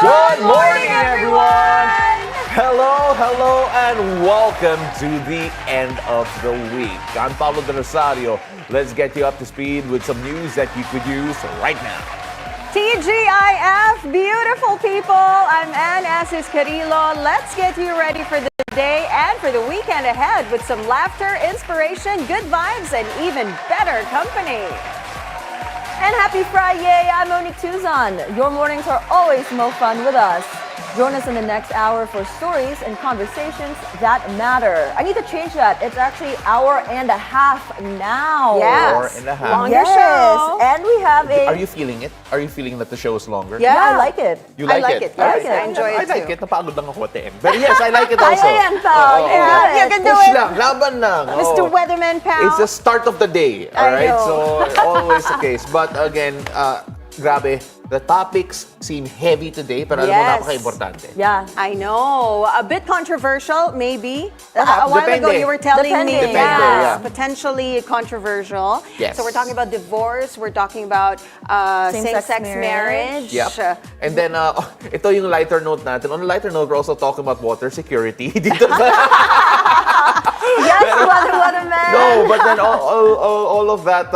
Good morning, everyone! Hello, and welcome to the end of the week. I'm Paolo del Rosario. Let's get you up to speed with some news that you could use right now. TGIF, beautiful people! I'm Anne Asis-Carilo. Let's get you ready for the day and for the weekend ahead with some laughter, inspiration, good vibes, and even better company. And happy Friday! I'm Monique Tuzon. Your mornings are always more fun with us. Join us in the next hour for stories and conversations that matter. I need to change that. It's actually hour and a half now. Yes. Hour and a half. Longer show. And we have a... Are you feeling it? Are you feeling that the show is longer? Yeah, I like it. You like it? it? Yes, I enjoy it I like too. it. Napagod lang ako at the end. But yes, I like it also. Ayan, Pao. You can do Push it. lang, laban lang. Mr. Weatherman, Pao. It's the start of the day, all right? So, always the case. But again, grabe, the topics seem heavy today, pero alam mo, napaka-importante. Yeah. I know. A bit controversial, maybe. A while Depende. ago, you were telling me, Depende, yeah. potentially controversial. Yes. So we're talking about divorce, we're talking about same-sex marriage. Yep. And then, ito yung lighter note natin. On a lighter note, we're also talking about water security. Dito Yes, Weatherman. No, but then all of that,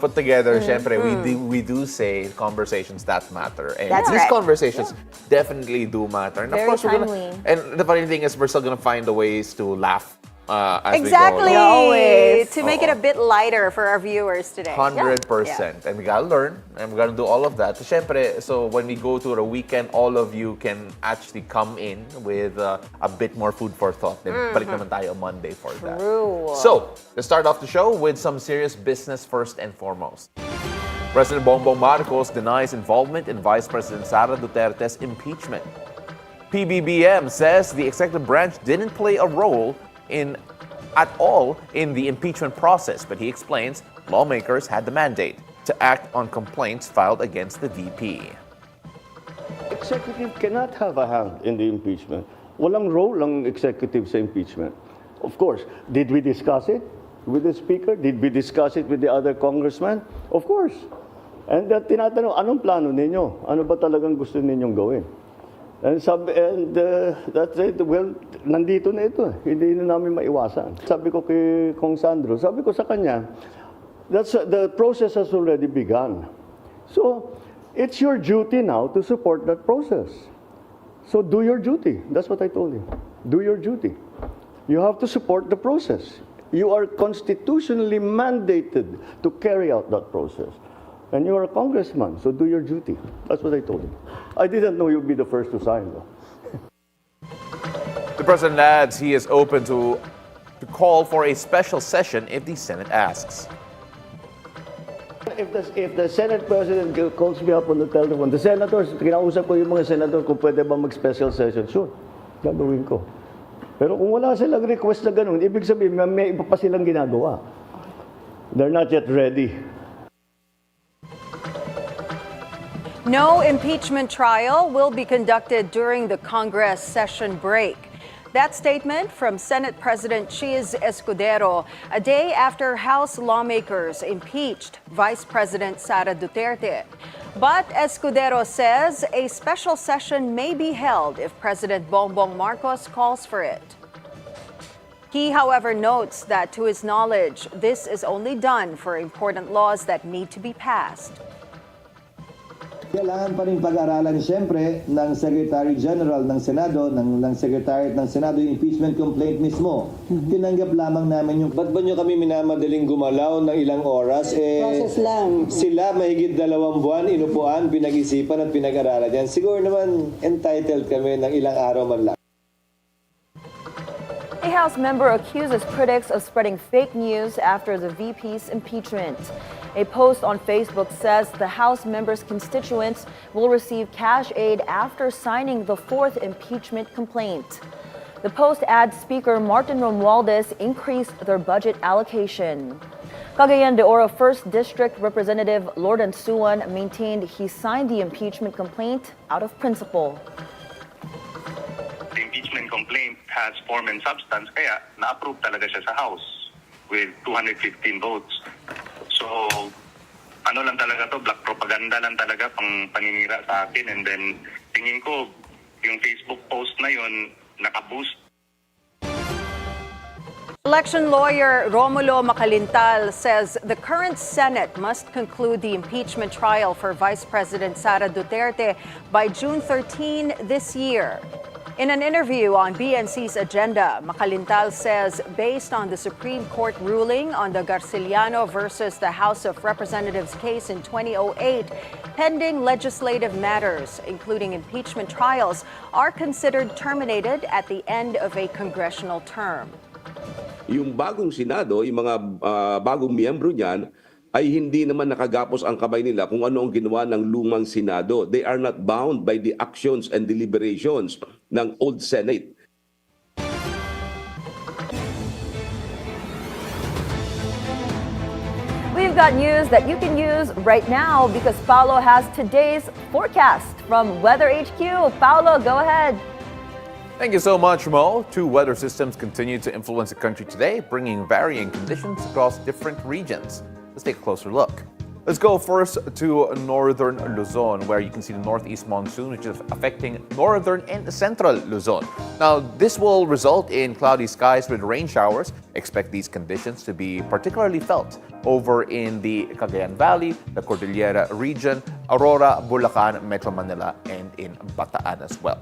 put together, syempre, we do say conversations that matter. And That's these right. conversations definitely do matter. And Very of course, timely. And the funny thing is, we're still gonna find the ways to laugh as Exactly. we go along. Always. To make it a bit lighter for our viewers today. 100%. And we gotta learn, and we gotta do all of that. Syempre, so when we go to the weekend, all of you can actually come in with a bit more food for thought. Then balik naman tayo Monday for that. True. So, let's start off the show with some serious business first and foremost. President Bongbong Marcos denies involvement in Vice President Sara Duterte's impeachment. PBBM says the executive branch didn't play a role at all in the impeachment process, but he explains lawmakers had the mandate to act on complaints filed against the VP. Executive cannot have a hand in the impeachment. Walang role ang executive sa impeachment. Of course, did we discuss it with the speaker? Did we discuss it with the other congressman? Of course. And tinatanong, anong plano ninyo? Ano ba talagang gusto ninyong gawin? And that's it. Well, nandito na ito. Hindi na namin maiwasan. Sabi ko kay Kong Sandro, sabi ko sa kanya, the process has already begun. So, it's your duty now to support that process. So do your duty. That's what I told him. Do your duty. You have to support the process. You are constitutionally mandated to carry out that process. And you are a congressman, so do your duty. That's what I told him. I didn't know you'd be the first to sign, though. The president adds he is open to call for a special session if the Senate asks. If the Senate President calls me up on the telephone, the senators, kinausap ko yung mga senator kung pwede ba mag-special session, sure, gagawin ko. Pero kung wala silang request na ganun, ibig sabihin, may iba pa silang ginagawa. They're not yet ready. No impeachment trial will be conducted during the Congress session break. That statement from Senate President Cheese Escudero a day after House lawmakers impeached Vice President Sara Duterte. But Escudero says a special session may be held if President Bongbong Marcos calls for it. He, however, notes that to his knowledge, this is only done for important laws that need to be passed. Kailangan pa rin pag-aralan siyempre ng Secretary General ng Senado, ng Secretary ng Senado yung impeachment complaint mismo. Tinanggap lamang namin yung, ba't ba nyo kami minamadaling gumalaw ng ilang oras? Process lang. Sila mahigit 2 buwan, inupuan, pinag-isipan at pinag-aralan yan. Siguro naman entitled kami ng ilang araw man lang. A House member accuses critics of spreading fake news after the VP's impeachment. A post on Facebook says the House member's constituents will receive cash aid after signing the 4th impeachment complaint. The post adds Speaker Martin Romualdez increased their budget allocation. Cagayan de Oro 1st District Representative Lord Ansuan maintained he signed the impeachment complaint out of principle. The impeachment complaint has form and substance, kaya na-approve talaga siya sa House with 215 votes. So, ano lang talaga to, black propaganda lang talaga, pang paninira sa atin, and then tingin ko, yung Facebook post na yun, nakaboost. Election lawyer Romulo Macalintal says the current Senate must conclude the impeachment trial for Vice President Sara Duterte by June 13 this year. In an interview on BNC's Agenda, Macalintal says based on the Supreme Court ruling on the Garciliano versus the House of Representatives case in 2008, pending legislative matters, including impeachment trials, are considered terminated at the end of a congressional term. Yung bagong Senado, yung mga bagong miyembro niyan, ay hindi naman nakagapos ang kamay nila kung ano ang ginawa ng lumang Senado. They are not bound by the actions and deliberations ng old Senate. We've got news that you can use right now because Paolo has today's forecast from Weather HQ. Paolo, go ahead. Thank you so much, Mo. Two weather systems continue to influence the country today, bringing varying conditions across different regions. Let's take a closer look. Let's go first to northern Luzon, where you can see the northeast monsoon, which is affecting northern and central Luzon. Now, this will result in cloudy skies with rain showers. Expect these conditions to be particularly felt over in the Cagayan Valley, the Cordillera region, Aurora, Bulacan, Metro Manila, and in Bataan as well.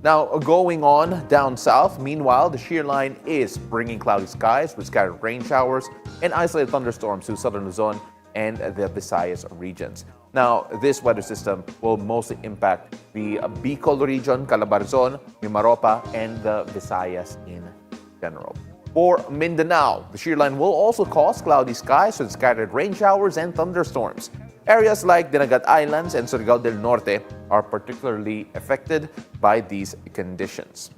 Now, going on down south, meanwhile, the shear line is bringing cloudy skies with scattered rain showers and isolated thunderstorms to southern Luzon and the Visayas regions. Now, this weather system will mostly impact the Bicol region, Calabarzon, Mimaropa, and the Visayas in general. For Mindanao, the shear line will also cause cloudy skies with scattered rain showers and thunderstorms. Areas like Dinagat Islands and Surigao del Norte are particularly affected by these conditions.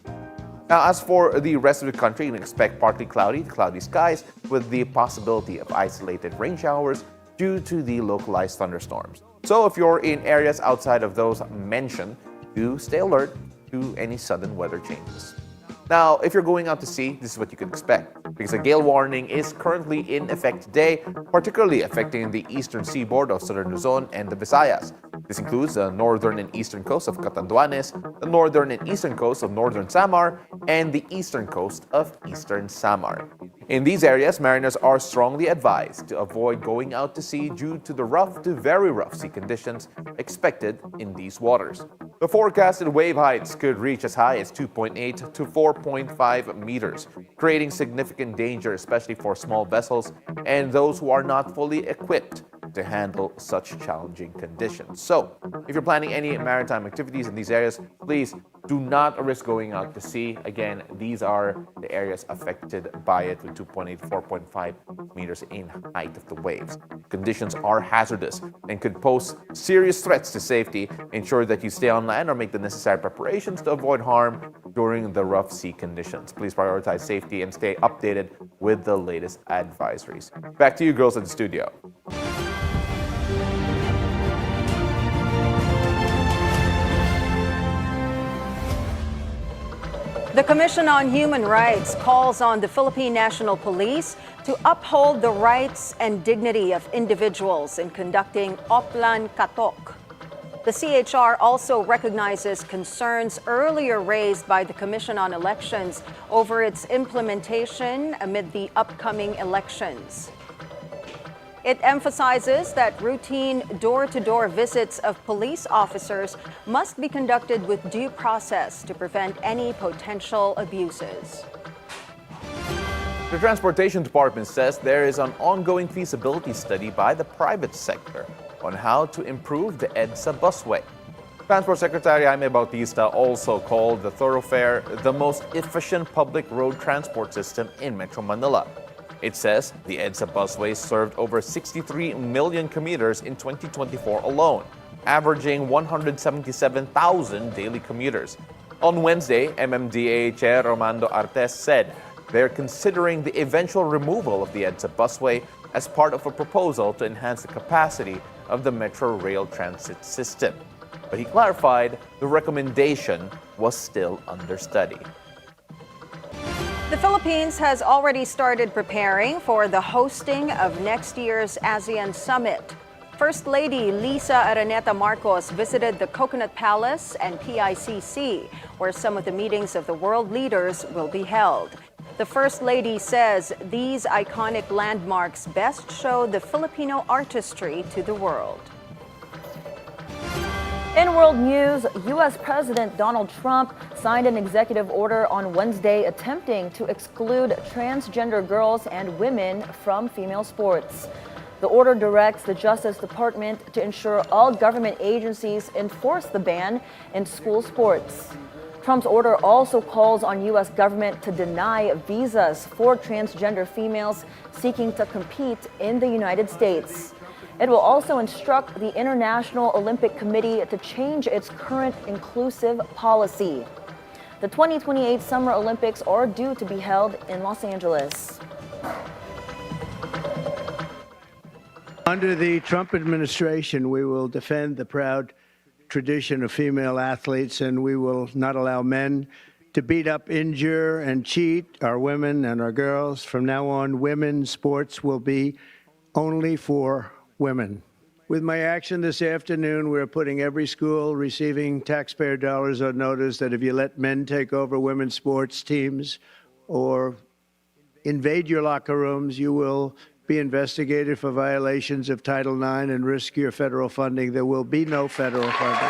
Now, as for the rest of the country, you can expect partly cloudy to cloudy skies with the possibility of isolated rain showers due to the localized thunderstorms. So if you're in areas outside of those mentioned, do stay alert to any sudden weather changes. Now, if you're going out to sea, this is what you can expect, because a gale warning is currently in effect today, particularly affecting the eastern seaboard of southern Luzon and the Visayas. This includes the northern and eastern coast of Catanduanes, the northern and eastern coast of northern Samar, and the eastern coast of eastern Samar. In these areas, mariners are strongly advised to avoid going out to sea due to the rough to very rough sea conditions expected in these waters. The forecasted wave heights could reach as high as 2.8 to 4.5 meters, creating significant danger, especially for small vessels and those who are not fully equipped to handle such challenging conditions. So, if you're planning any maritime activities in these areas, please do not risk going out to sea. Again, these are the areas affected by it with 2.8 to 4.5 meters in height of the waves. Conditions are hazardous and could pose serious threats to safety. Ensure that you stay on land or make the necessary preparations to avoid harm during the rough sea conditions. Please prioritize safety and stay updated with the latest advisories. Back to you, girls in the studio. The Commission on Human Rights calls on the Philippine National Police to uphold the rights and dignity of individuals in conducting Oplan Katok. The CHR also recognizes concerns earlier raised by the Commission on Elections over its implementation amid the upcoming elections. It emphasizes that routine door-to-door visits of police officers must be conducted with due process to prevent any potential abuses. The Transportation Department says there is an ongoing feasibility study by the private sector on how to improve the EDSA busway. Transport Secretary Jaime Bautista also called the thoroughfare the most efficient public road transport system in Metro Manila. It says the EDSA busway served over 63 million commuters in 2024 alone, averaging 177,000 daily commuters. On Wednesday, MMDA Chair Romando Artes said they're considering the eventual removal of the EDSA busway as part of a proposal to enhance the capacity of the Metro Rail Transit system. But he clarified the recommendation was still under study. The Philippines has already started preparing for the hosting of next year's ASEAN Summit. First Lady Lisa Araneta Marcos visited the Coconut Palace and PICC, where some of the meetings of the world leaders will be held. The First Lady says these iconic landmarks best show the Filipino artistry to the world. In world news, U.S. President Donald Trump signed an executive order on Wednesday attempting to exclude transgender girls and women from female sports. The order directs the Justice Department to ensure all government agencies enforce the ban in school sports. Trump's order also calls on U.S. government to deny visas for transgender females seeking to compete in the United States. It will also instruct the International Olympic Committee to change its current inclusive policy. The 2028 Summer Olympics are due to be held in Los Angeles. Under the Trump administration, we will defend the proud tradition of female athletes, and we will not allow men to beat up, injure, and cheat our women and our girls. From now on, women's sports will be only for women. With my action this afternoon, we're putting every school receiving taxpayer dollars on notice that if you let men take over women's sports teams or invade your locker rooms, you will be investigated for violations of Title IX and risk your federal funding. There will be no federal funding.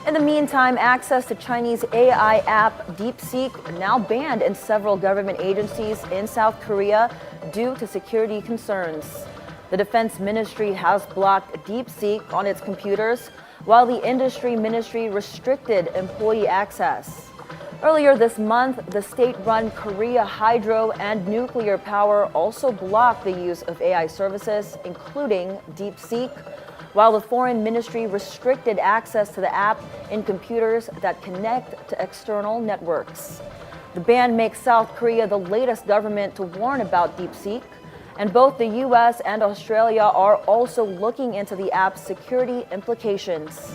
In the meantime, access to Chinese AI app DeepSeek now banned in several government agencies in South Korea due to security concerns. The Defense Ministry has blocked DeepSeek on its computers, while the Industry Ministry restricted employee access. Earlier this month, the state-run Korea Hydro and Nuclear Power also blocked the use of AI services, including DeepSeek, while the Foreign Ministry restricted access to the app in computers that connect to external networks. The ban makes South Korea the latest government to warn about DeepSeek, and both the U.S. and Australia are also looking into the app's security implications.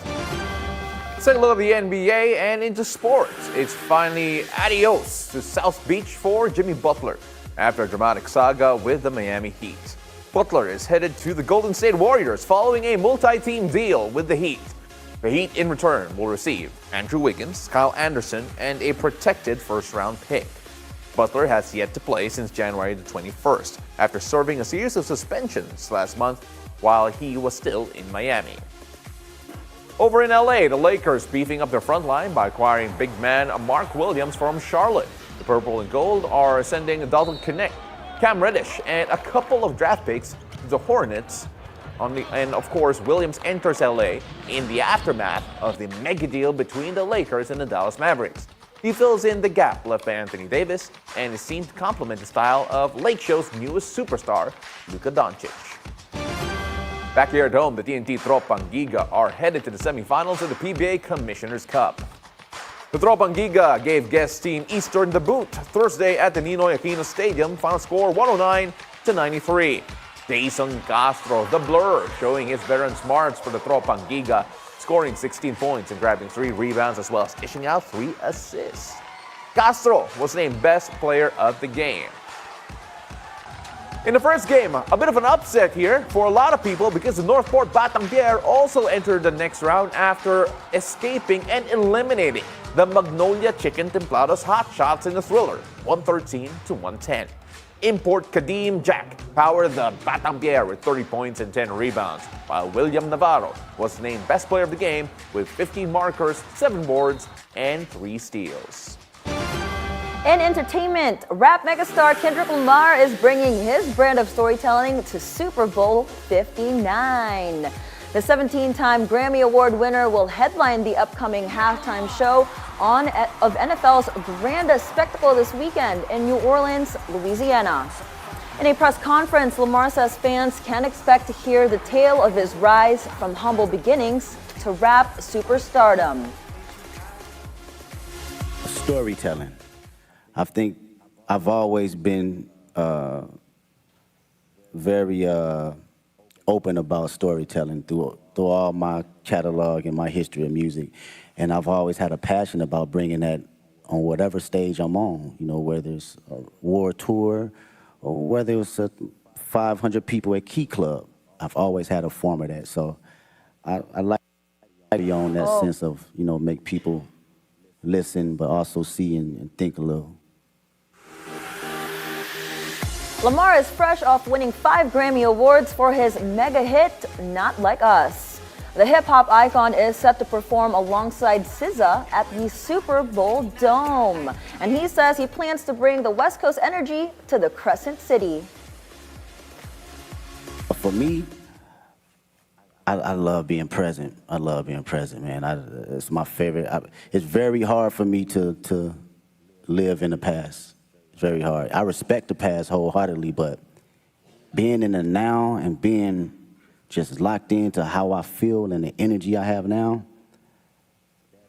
Let's take a look at the NBA and into sports. It's finally adios to South Beach for Jimmy Butler after a dramatic saga with the Miami Heat. Butler is headed to the Golden State Warriors following a multi-team deal with the Heat. The Heat, in return, will receive Andrew Wiggins, Kyle Anderson, and a protected first-round pick. Butler has yet to play since January the 21st, after serving a series of suspensions last month while he was still in Miami. Over in LA, the Lakers beefing up their front line by acquiring big man Mark Williams from Charlotte. The Purple and Gold are sending Dalton Knecht, Cam Reddish, and a couple of draft picks to the Hornets. And of course, Williams enters LA in the aftermath of the mega deal between the Lakers and the Dallas Mavericks. He fills in the gap left by Anthony Davis and is seen to complement the style of Lake Show's newest superstar, Luka Doncic. Back here at home, the TNT Tropang Giga are headed to the semifinals of the PBA Commissioner's Cup. The Tropang Giga gave guest team Eastern the boot Thursday at the Ninoy Aquino Stadium, final score 109-93. Jason Castro, the blur, showing his veteran smarts for the Tropang Giga, scoring 16 points and grabbing 3 rebounds as well as dishing out 3 assists. Castro was named best player of the game. In the first game, a bit of an upset here for a lot of people because the Northport Batang also entered the next round after escaping and eliminating the Magnolia Chicken Templados Hot Shots in the thriller, 113-110. Import Kadeem Jack powered the Batang with 30 points and 10 rebounds, while William Navarro was named best player of the game with 15 markers, 7 boards, and 3 steals. In entertainment, rap megastar Kendrick Lamar is bringing his brand of storytelling to Super Bowl 59. The 17-time Grammy Award winner will headline the upcoming halftime show of NFL's grandest spectacle this weekend in New Orleans, Louisiana. In a press conference, Lamar says fans can expect to hear the tale of his rise from humble beginnings to rap superstardom. Storytelling. I think I've always been very open about storytelling through all my catalog and my history of music. And I've always had a passion about bringing that on whatever stage I'm on, you know, whether it's a war tour or whether it's 500 people at Key Club. I've always had a form of that. So I like to be on that sense of, make people listen, but also see and think a little. Lamar is fresh off winning 5 Grammy Awards for his mega hit, Not Like Us. The hip-hop icon is set to perform alongside SZA at the Super Bowl Dome. And he says he plans to bring the West Coast energy to the Crescent City. For me, I love being present. I love being present, man. It's my favorite. It's very hard for me to live in the past. It's very hard. I respect the past wholeheartedly, but being in the now and being just locked into how I feel and the energy I have now,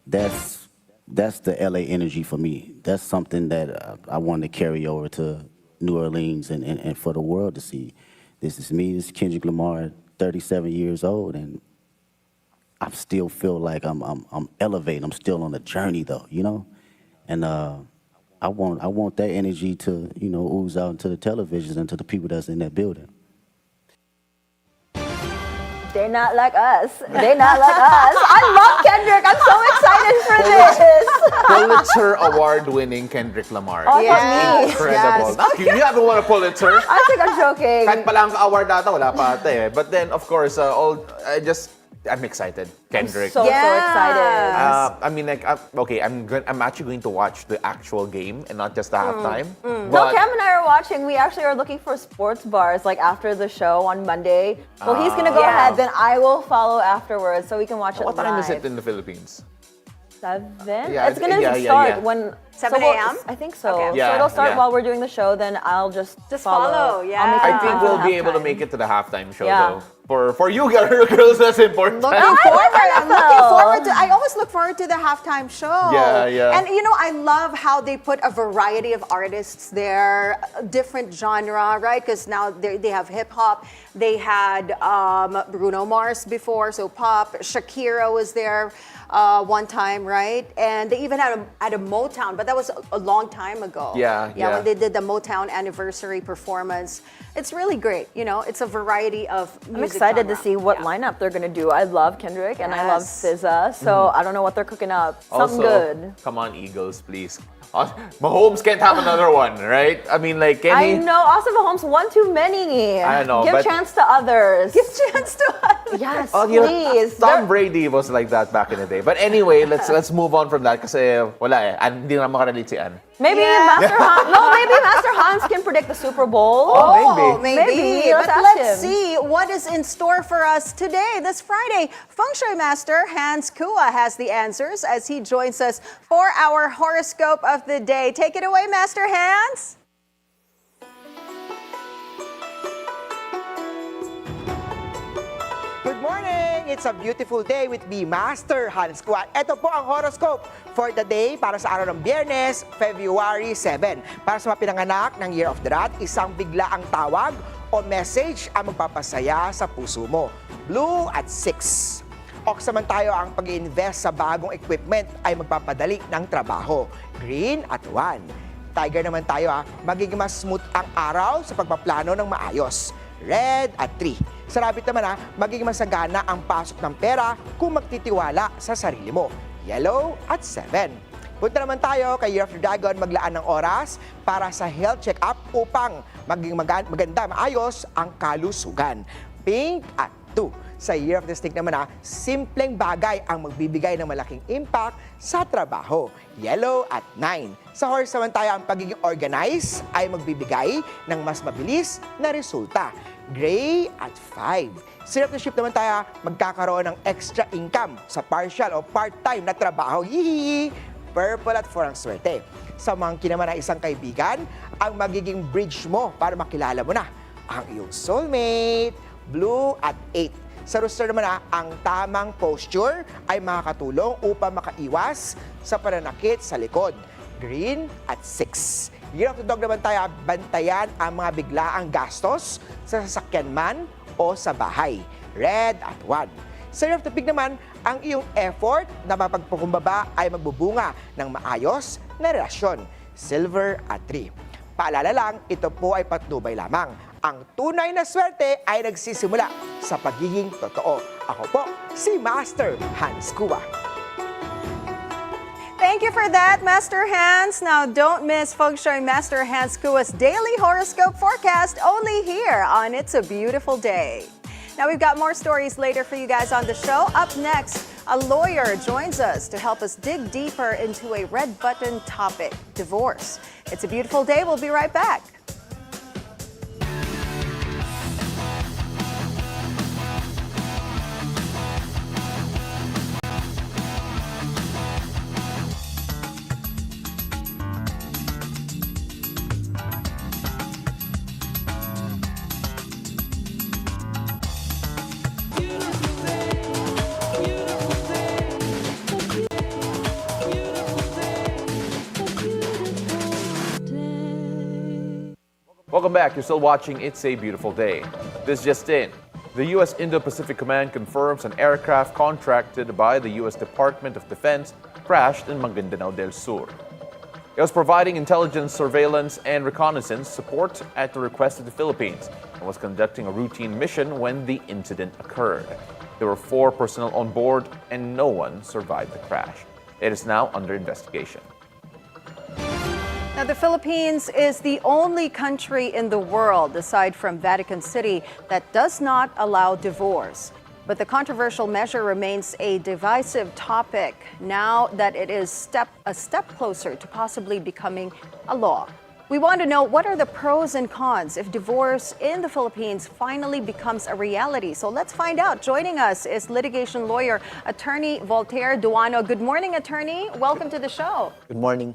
that's the LA energy for me. That's something that I want to carry over to New Orleans and for the world to see. This is me, this is Kendrick Lamar, 37 years old, and I still feel like I'm elevating. I'm still on the journey though, And I want that energy to, ooze out into the televisions and to the people that's in that building. They're not like us. They're not like us. I love Kendrick. I'm so excited for this. Pulitzer Award-winning Kendrick Lamar. Oh, yes. Incredible. Yes. You haven't won a Pulitzer. I think I'm joking. Kahit palang award data, wala pa ata eh. But then, of course, I'm excited. Kendrick. So excited. I mean, I'm actually going to watch the actual game and not just the halftime. No, Cam and I are watching. We actually are looking for sports bars like after the show on Monday. Well, he's gonna go ahead, then I will follow afterwards so we can watch it live. What time is it in the Philippines? 7? Yeah, it's gonna start when 7 a.m.? I think so. Okay. Yeah, so it'll start yeah. while we're doing the show, then I'll just follow, yeah. I'll make I it think time we'll for be able to halftime. make it to the halftime show Yeah. though. For you girls, that's important. I'm looking forward to. I always look forward to the halftime show. Yeah. And I love how they put a variety of artists there, different genre, right? Because now they have hip hop. They had Bruno Mars before, so pop. Shakira was there one time, right? And they even had a Motown, but that was a long time ago. Yeah. When they did the Motown anniversary performance. It's really great. It's a variety of music. I'm excited genre. to see what lineup they're gonna do. I love Kendrick and I love SZA, so I don't know what they're cooking up. Something good. Come on, Eagles, please. Mahomes can't have another one, right? I mean, like I know, Austin Mahomes, one too many. I know, Give but- chance to others. Give chance to others. Yes, You know, please. Tom Brady was like that back in the day. But anyway, let's move on from that kasi wala eh. Hindi na makarelate si Anne. Maybe Master Hans. No, maybe Master Hans can predict the Super Bowl. Maybe. Let's But ask let's him. see what is in store for us today, this Friday. Feng Shui Master Hans Kua has the answers as he joins us for our horoscope of the day. Take it away, Master Hans. Good morning! It's a beautiful day with me, Master Hans Kua. Ito po ang horoscope for the day para sa araw ng Biyernes, February 7. Para sa mga pinanganak ng Year of the Rat, isang biglaang tawag o message ang magpapasaya sa puso mo. Blue at 6. Ox naman tayo, ang pag-i-invest sa bagong equipment ay magpapadali ng trabaho. Green at 1. Tiger naman tayo, magiging mas smooth ang araw sa pagpaplano ng maayos. Red at 3. Sa rabbit naman, magiging masagana ang pasok ng pera kung magtitiwala sa sarili mo. Yellow at 7. Punta naman tayo kay Year of the Dragon, maglaan ng oras para sa health check-up upang maging maganda, maayos ang kalusugan. Pink at 2. Sa Year of the Snake naman, simpleng bagay ang magbibigay ng malaking impact sa trabaho. Yellow at 9. Sa horse naman tayo, ang pagiging organized ay magbibigay ng mas mabilis na resulta. Gray at 5. Sa Year of the Ship naman tayo, magkakaroon ng extra income sa partial o part-time na trabaho. Hihihi! Purple at 4 ang swerte. Sa monkey naman na isang kaibigan, ang magiging bridge mo para makilala mo na ang iyong soulmate. Blue at 8. Sa rooster naman, ang tamang posture ay makakatulong upang makaiwas sa pananakit sa likod. Green at 6. Year of the Dog naman tayo, bantayan ang mga biglaang gastos sa sasakyan man o sa bahay. Red at 1. Sa Year of the Pig naman, ang iyong effort na mapagpakumbaba ay magbubunga ng maayos na relasyon. Silver at 3. Paalala lang, ito po ay patnubay lamang. Ang tunay na swerte ay nagsisimula sa pagiging totoo. Ako po, si Master Hans Kua. Thank you for that, Master Hans. Now, don't miss Feng Shui Master Hans Kua's daily horoscope forecast only here on It's a Beautiful Day. Now, we've got more stories later for you guys on the show. Up next, a lawyer joins us to help us dig deeper into a red button topic, divorce. It's a Beautiful Day. We'll be right back. Welcome back. You're still watching It's a Beautiful Day. This just in. The U.S. Indo-Pacific Command confirms an aircraft contracted by the U.S. Department of Defense crashed in Maguindanao del Sur. It was providing intelligence, surveillance, and reconnaissance support at the request of the Philippines and was conducting a routine mission when the incident occurred. There were 4 personnel on board and no one survived the crash. It is now under investigation. Now, the Philippines is the only country in the world, aside from Vatican City, that does not allow divorce. But the controversial measure remains a divisive topic now that it is a step closer to possibly becoming a law. We want to know, what are the pros and cons if divorce in the Philippines finally becomes a reality? So let's find out. Joining us is litigation lawyer, attorney Voltaire Duano. Good morning, attorney. Welcome to the show. Good morning.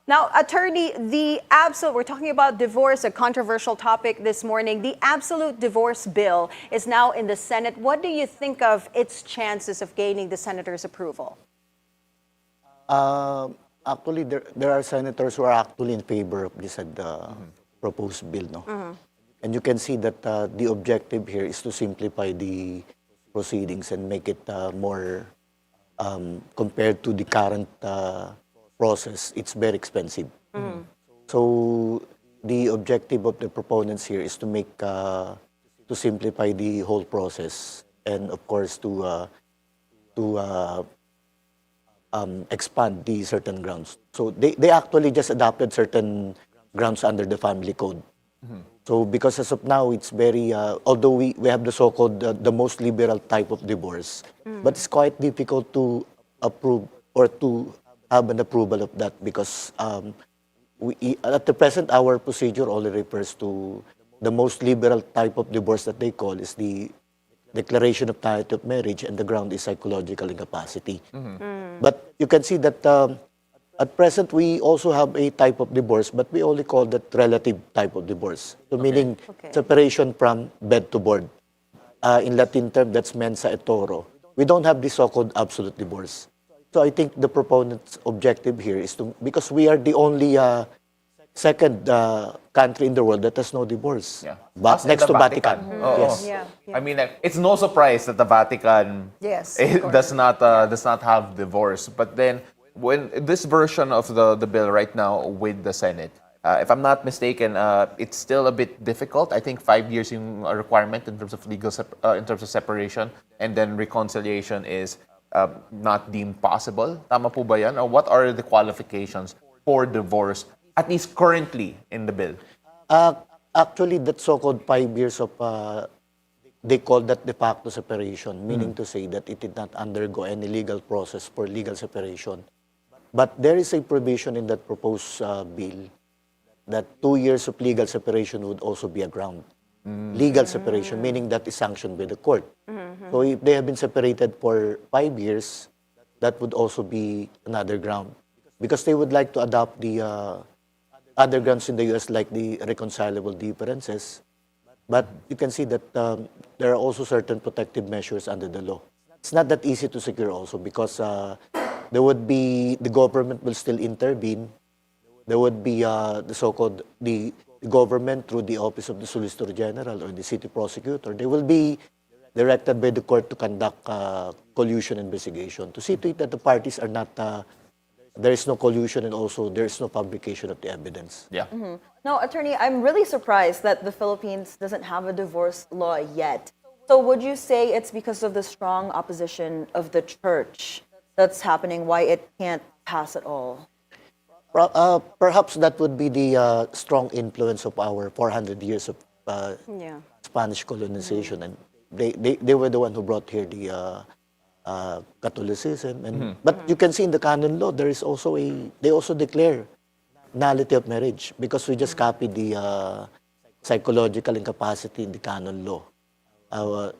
Now, attorney, we're talking about divorce, a controversial topic this morning. The absolute divorce bill is now in the Senate. What do you think of its chances of gaining the senator's approval? Actually, there are senators who are actually in favor of this proposed bill. No? And you can see that the objective here is to simplify the proceedings and make it more, compared to the current process, it's very expensive. So the objective of the proponents here is to make, to simplify the whole process and of course to expand the certain grounds. So they actually just adopted certain grounds under the family code. So because as of now, it's very, although we have the so-called, the most liberal type of divorce, but it's quite difficult to approve or to have an approval of that because at the present, our procedure only refers to the most liberal type of divorce that they call is the declaration of nullity of marriage, and the ground is psychological incapacity. But you can see that at present, we also have a type of divorce, but we only call that relative type of divorce. So meaning separation from bed to board. In Latin term, that's mensa et toro. We don't have the so-called absolute divorce. So I think the proponent's objective here is to, because we are the only second country in the world that has no divorce. But next to Vatican. Yes. I mean, it's no surprise that the Vatican does not have divorce. But then, when this version of the bill right now with the Senate, if I'm not mistaken, it's still a bit difficult. I think 5 years yung requirement in terms of in terms of separation, and then reconciliation is not deemed possible. Tama po ba yan? Or what are the qualifications for divorce, at least currently in the bill? Actually, that so-called 5 years of, they call that de facto separation, meaning to say that it did not undergo any legal process for legal separation. But there is a provision in that proposed bill that 2 years of legal separation would also be a ground. Legal separation, meaning that is sanctioned by the court. So if they have been separated for 5 years, that would also be another ground. Because they would like to adopt the other grounds in the U.S. like the reconcilable differences. But you can see that there are also certain protective measures under the law. It's not that easy to secure also because there would be, the government will still intervene. There would be the so-called, the government through the Office of the Solicitor General or the City Prosecutor. They will be directed by the court to conduct collusion investigation to see to it that the parties are not, there is no collusion, and also there is no fabrication of the evidence. Yeah. No, attorney, I'm really surprised that the Philippines doesn't have a divorce law yet. So would you say it's because of the strong opposition of the church that's happening why it can't pass at all? Perhaps that would be the strong influence of our 400 years of Spanish colonization, and they were the one who brought here the Catholicism. And but you can see in the canon law there is also they also declare nullity of marriage, because we just copied the psychological incapacity in the canon law.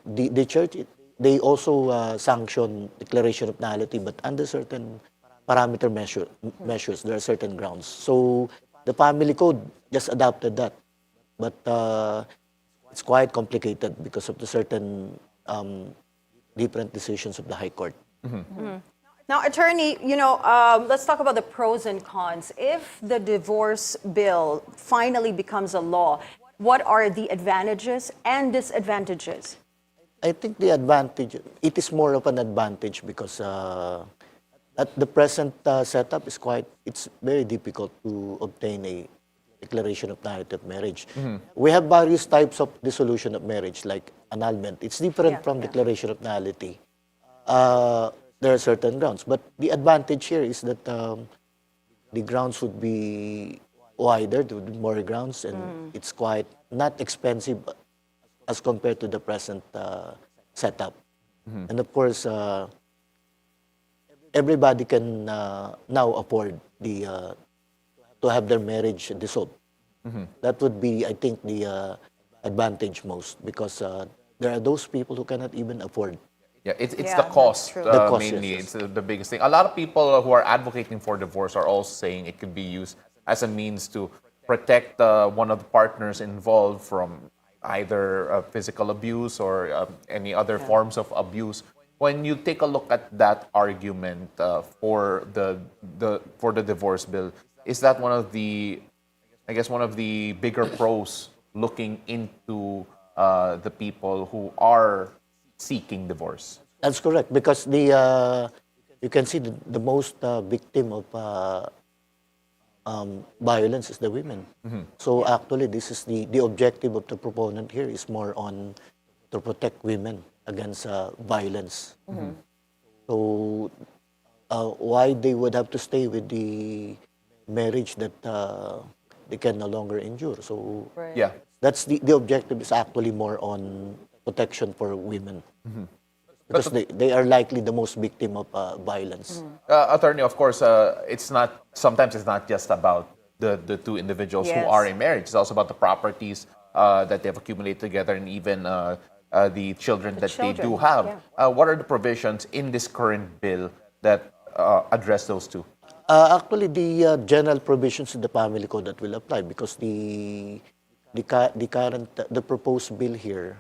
The church, they also sanction declaration of nullity, but under certain parameter measures, there are certain grounds. So the family code just adopted that, but it's quite complicated because of the certain different decisions of the High Court. Now, attorney, let's talk about the pros and cons. If the divorce bill finally becomes a law, what are the advantages and disadvantages? I think the advantage, it is more of an advantage because at the present setup it's very difficult to obtain a declaration of nullity of marriage. We have various types of dissolution of marriage, like annulment. It's different from declaration of nullity. There are certain grounds, but the advantage here is that the grounds would be wider, there would be more grounds, and it's quite not expensive as compared to the present setup. And of course, everybody can now afford to have their marriage dissolved. That would be, I think, the advantage most, because there are those people who cannot even afford. Yeah, it's the cost, mainly. Yes. It's the biggest thing. A lot of people who are advocating for divorce are also saying it could be used as a means to protect one of the partners involved from either physical abuse or any other forms of abuse. When you take a look at that argument for the divorce bill, is that one of the bigger pros looking into the people who are seeking divorce? That's correct, because you can see the most victim of violence is the women. So actually, this is the objective of the proponent here is more on to protect women against violence. So why they would have to stay with the marriage that they can no longer endure? So Yeah. that's the objective is actually more on protection for women. Because they are likely the most victim of violence. Attorney, of course, sometimes it's not just about the two individuals who are in marriage. It's also about the properties that they've accumulated together, and even the children that they do have. What are the provisions in this current bill that address those two? Actually, the general provisions in the family code that will apply, because the proposed bill here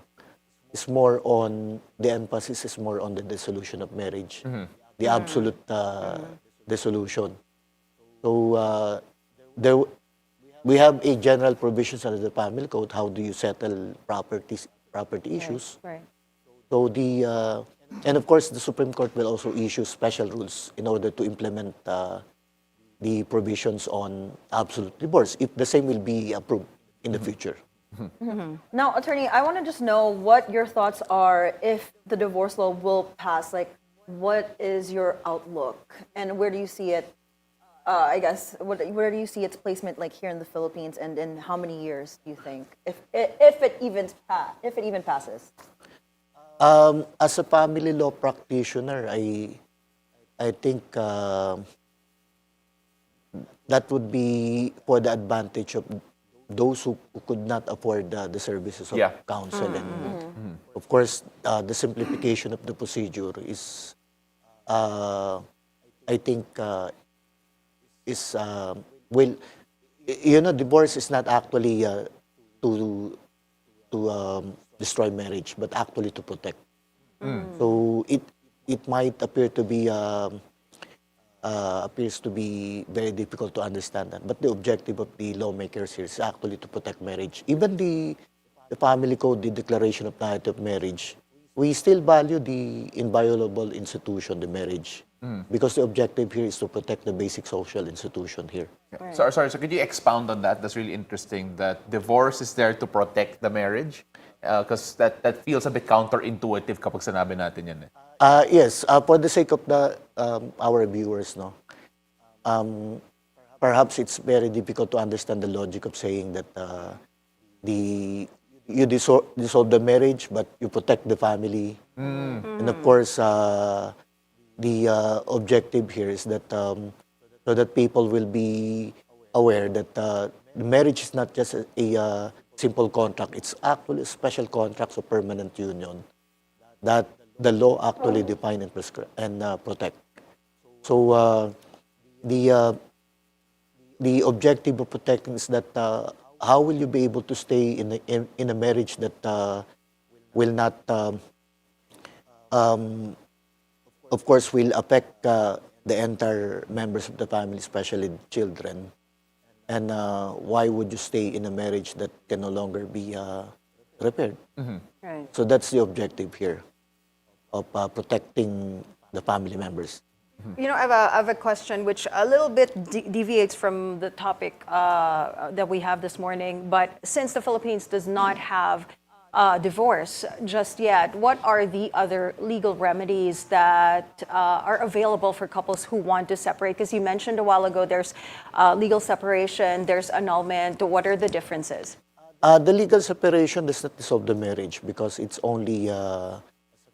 is more on, the emphasis is more on the dissolution of marriage, the absolute dissolution. So we have a general provisions under the family code. How do you settle property issues? Right. So and of course the Supreme Court will also issue special rules in order to implement the provisions on absolute divorce, if the same will be approved in the future. Now, attorney, I want to just know what your thoughts are if the divorce law will pass. Like, what is your outlook, and where do you see it? Where do you see its placement, like here in the Philippines, and in how many years do you think, if it even passes? As a family law practitioner, I think that would be for the advantage of those who could not afford the services of counsel. And of course, the simplification of the procedure is, I think, divorce is not actually to destroy marriage, but actually to protect. So it might appear to be appears to be very difficult to understand that, but the objective of the lawmakers here is actually to protect marriage. Even the family code, the declaration of nullity of marriage, we still value the inviolable institution, the marriage, because the objective here is to protect the basic social institution here. Right. So could you expound on that? That's really interesting, that divorce is there to protect the marriage? Because that feels a bit counterintuitive kapag sinabi natin yan. Yes, for the sake of our viewers, no, perhaps it's very difficult to understand the logic of saying that you dissolve the marriage, but you protect the family. And of course, the objective here is that so that people will be aware that the marriage is not just a simple contract. It's actually a special contract of permanent union that the law actually define and prescribe and protect. So the objective of protecting is that how will you be able to stay in a marriage that will not, of course, will affect the entire members of the family, especially children. And why would you stay in a marriage that can no longer be repaired? Right. So that's the objective here of protecting the family members. You know, I have a question which a little bit deviates from the topic that we have this morning. But since the Philippines does not have divorce just yet, what are the other legal remedies that are available for couples who want to separate? Because you mentioned a while ago there's legal separation, there's annulment. What are the differences? The legal separation does not dissolve the marriage because it's only a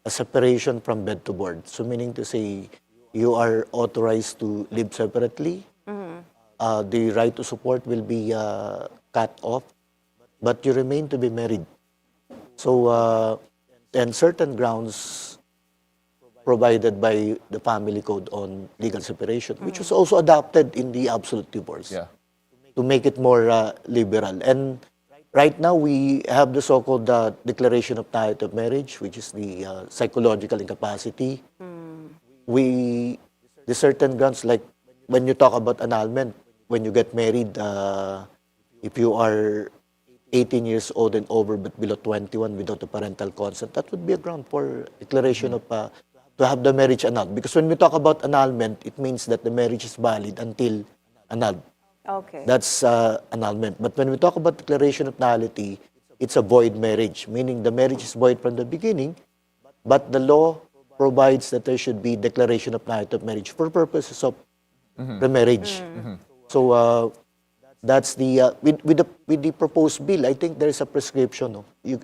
separation from bed to board. So meaning to say, you are authorized to live separately. The right to support will be cut off, but you remain to be married. So, and certain grounds provided by the family code on legal separation, which was also adopted in the absolute divorce to make it more liberal. And right now, we have the so-called declaration of title of marriage, which is the psychological incapacity. The certain grounds, like when you talk about annulment, when you get married, if you are 18 years old and over but below 21 without a parental consent, that would be a ground for declaration of to have the marriage annulled. Because when we talk about annulment, it means that the marriage is valid until annulled. Okay. That's annulment. But when we talk about declaration of nullity, it's a void marriage, meaning the marriage is void from the beginning, but the law provides that there should be declaration of nullity of marriage for purposes of the marriage. So that's the with the proposed bill. I think there is a prescription. No? You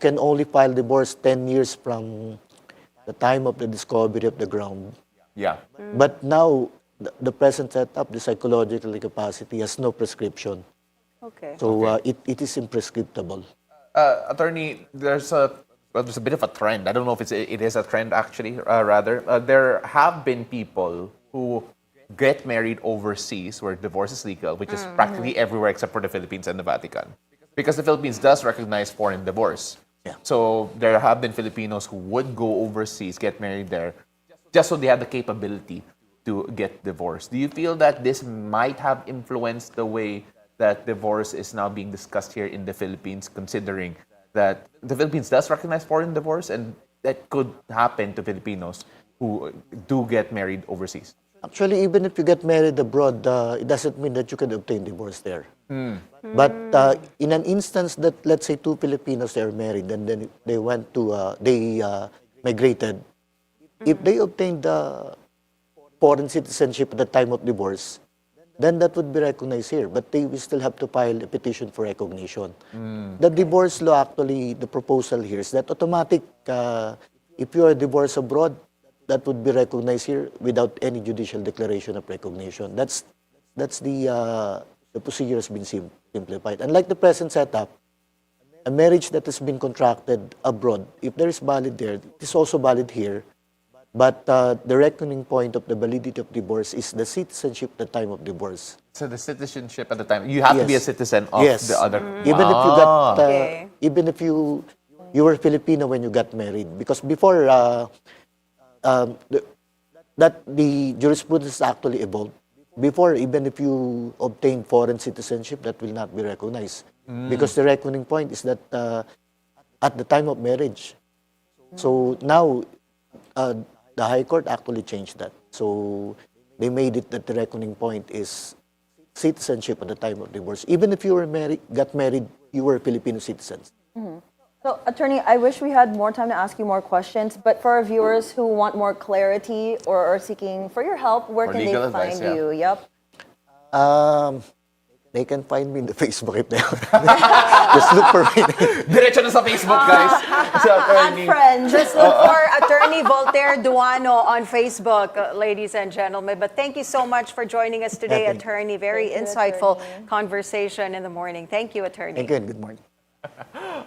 can only file divorce 10 years from the time of the discovery of the ground. Yeah. But now the present setup, the psychological incapacity, has no prescription. Okay. So it is imprescriptible. Attorney, there's a bit of a trend. I don't know if it is a trend actually. Rather, there have been people who get married overseas where divorce is legal, which is practically everywhere except for the Philippines and the Vatican, because the Philippines does recognize foreign divorce. Yeah. So there have been Filipinos who would go overseas, get married there, just so they have the capability to get divorced. Do you feel that this might have influenced the way that divorce is now being discussed here in the Philippines, considering that the Philippines does recognize foreign divorce and that could happen to Filipinos who do get married overseas? Actually, even if you get married abroad, it doesn't mean that you can obtain divorce there. But in an instance that, let's say, two Filipinos are married and then they went to, they migrated, if they obtained foreign citizenship at the time of divorce, then that would be recognized here. But they will still have to file a petition for recognition. The divorce law, actually, the proposal here is that automatic, if you are divorced abroad, that would be recognized here without any judicial declaration of recognition. That's the procedure has been simplified. Unlike the present setup, a marriage that has been contracted abroad, if there is valid there, it is also valid here. But the reckoning point of the validity of divorce is the citizenship at the time of divorce. So the citizenship at the time, you have to be a citizen of the other. Even if you got, even if you were Filipino when you got married, because before the jurisprudence actually evolved. Before, even if you obtain foreign citizenship, that will not be recognized. Because the reckoning point is that at the time of marriage, So now, the High Court actually changed that. So they made it that the reckoning point is citizenship at the time of divorce. Even if you were got married, you were Filipino citizens. So, Attorney, I wish we had more time to ask you more questions, but for our viewers who want more clarity or are seeking for your help, where For can they legal find advice, yeah. you? Yep. They can find me in the Facebook if they just look for me. Diretso na sa Facebook, guys. Si Attorney. Friends. Just look for Attorney Voltaire Duano on Facebook, ladies and gentlemen. But thank you so much for joining us today, Yeah, thank you. Attorney. Very Thank you, insightful Attorney. conversation in the morning. Thank you, Attorney. Thank you and good morning.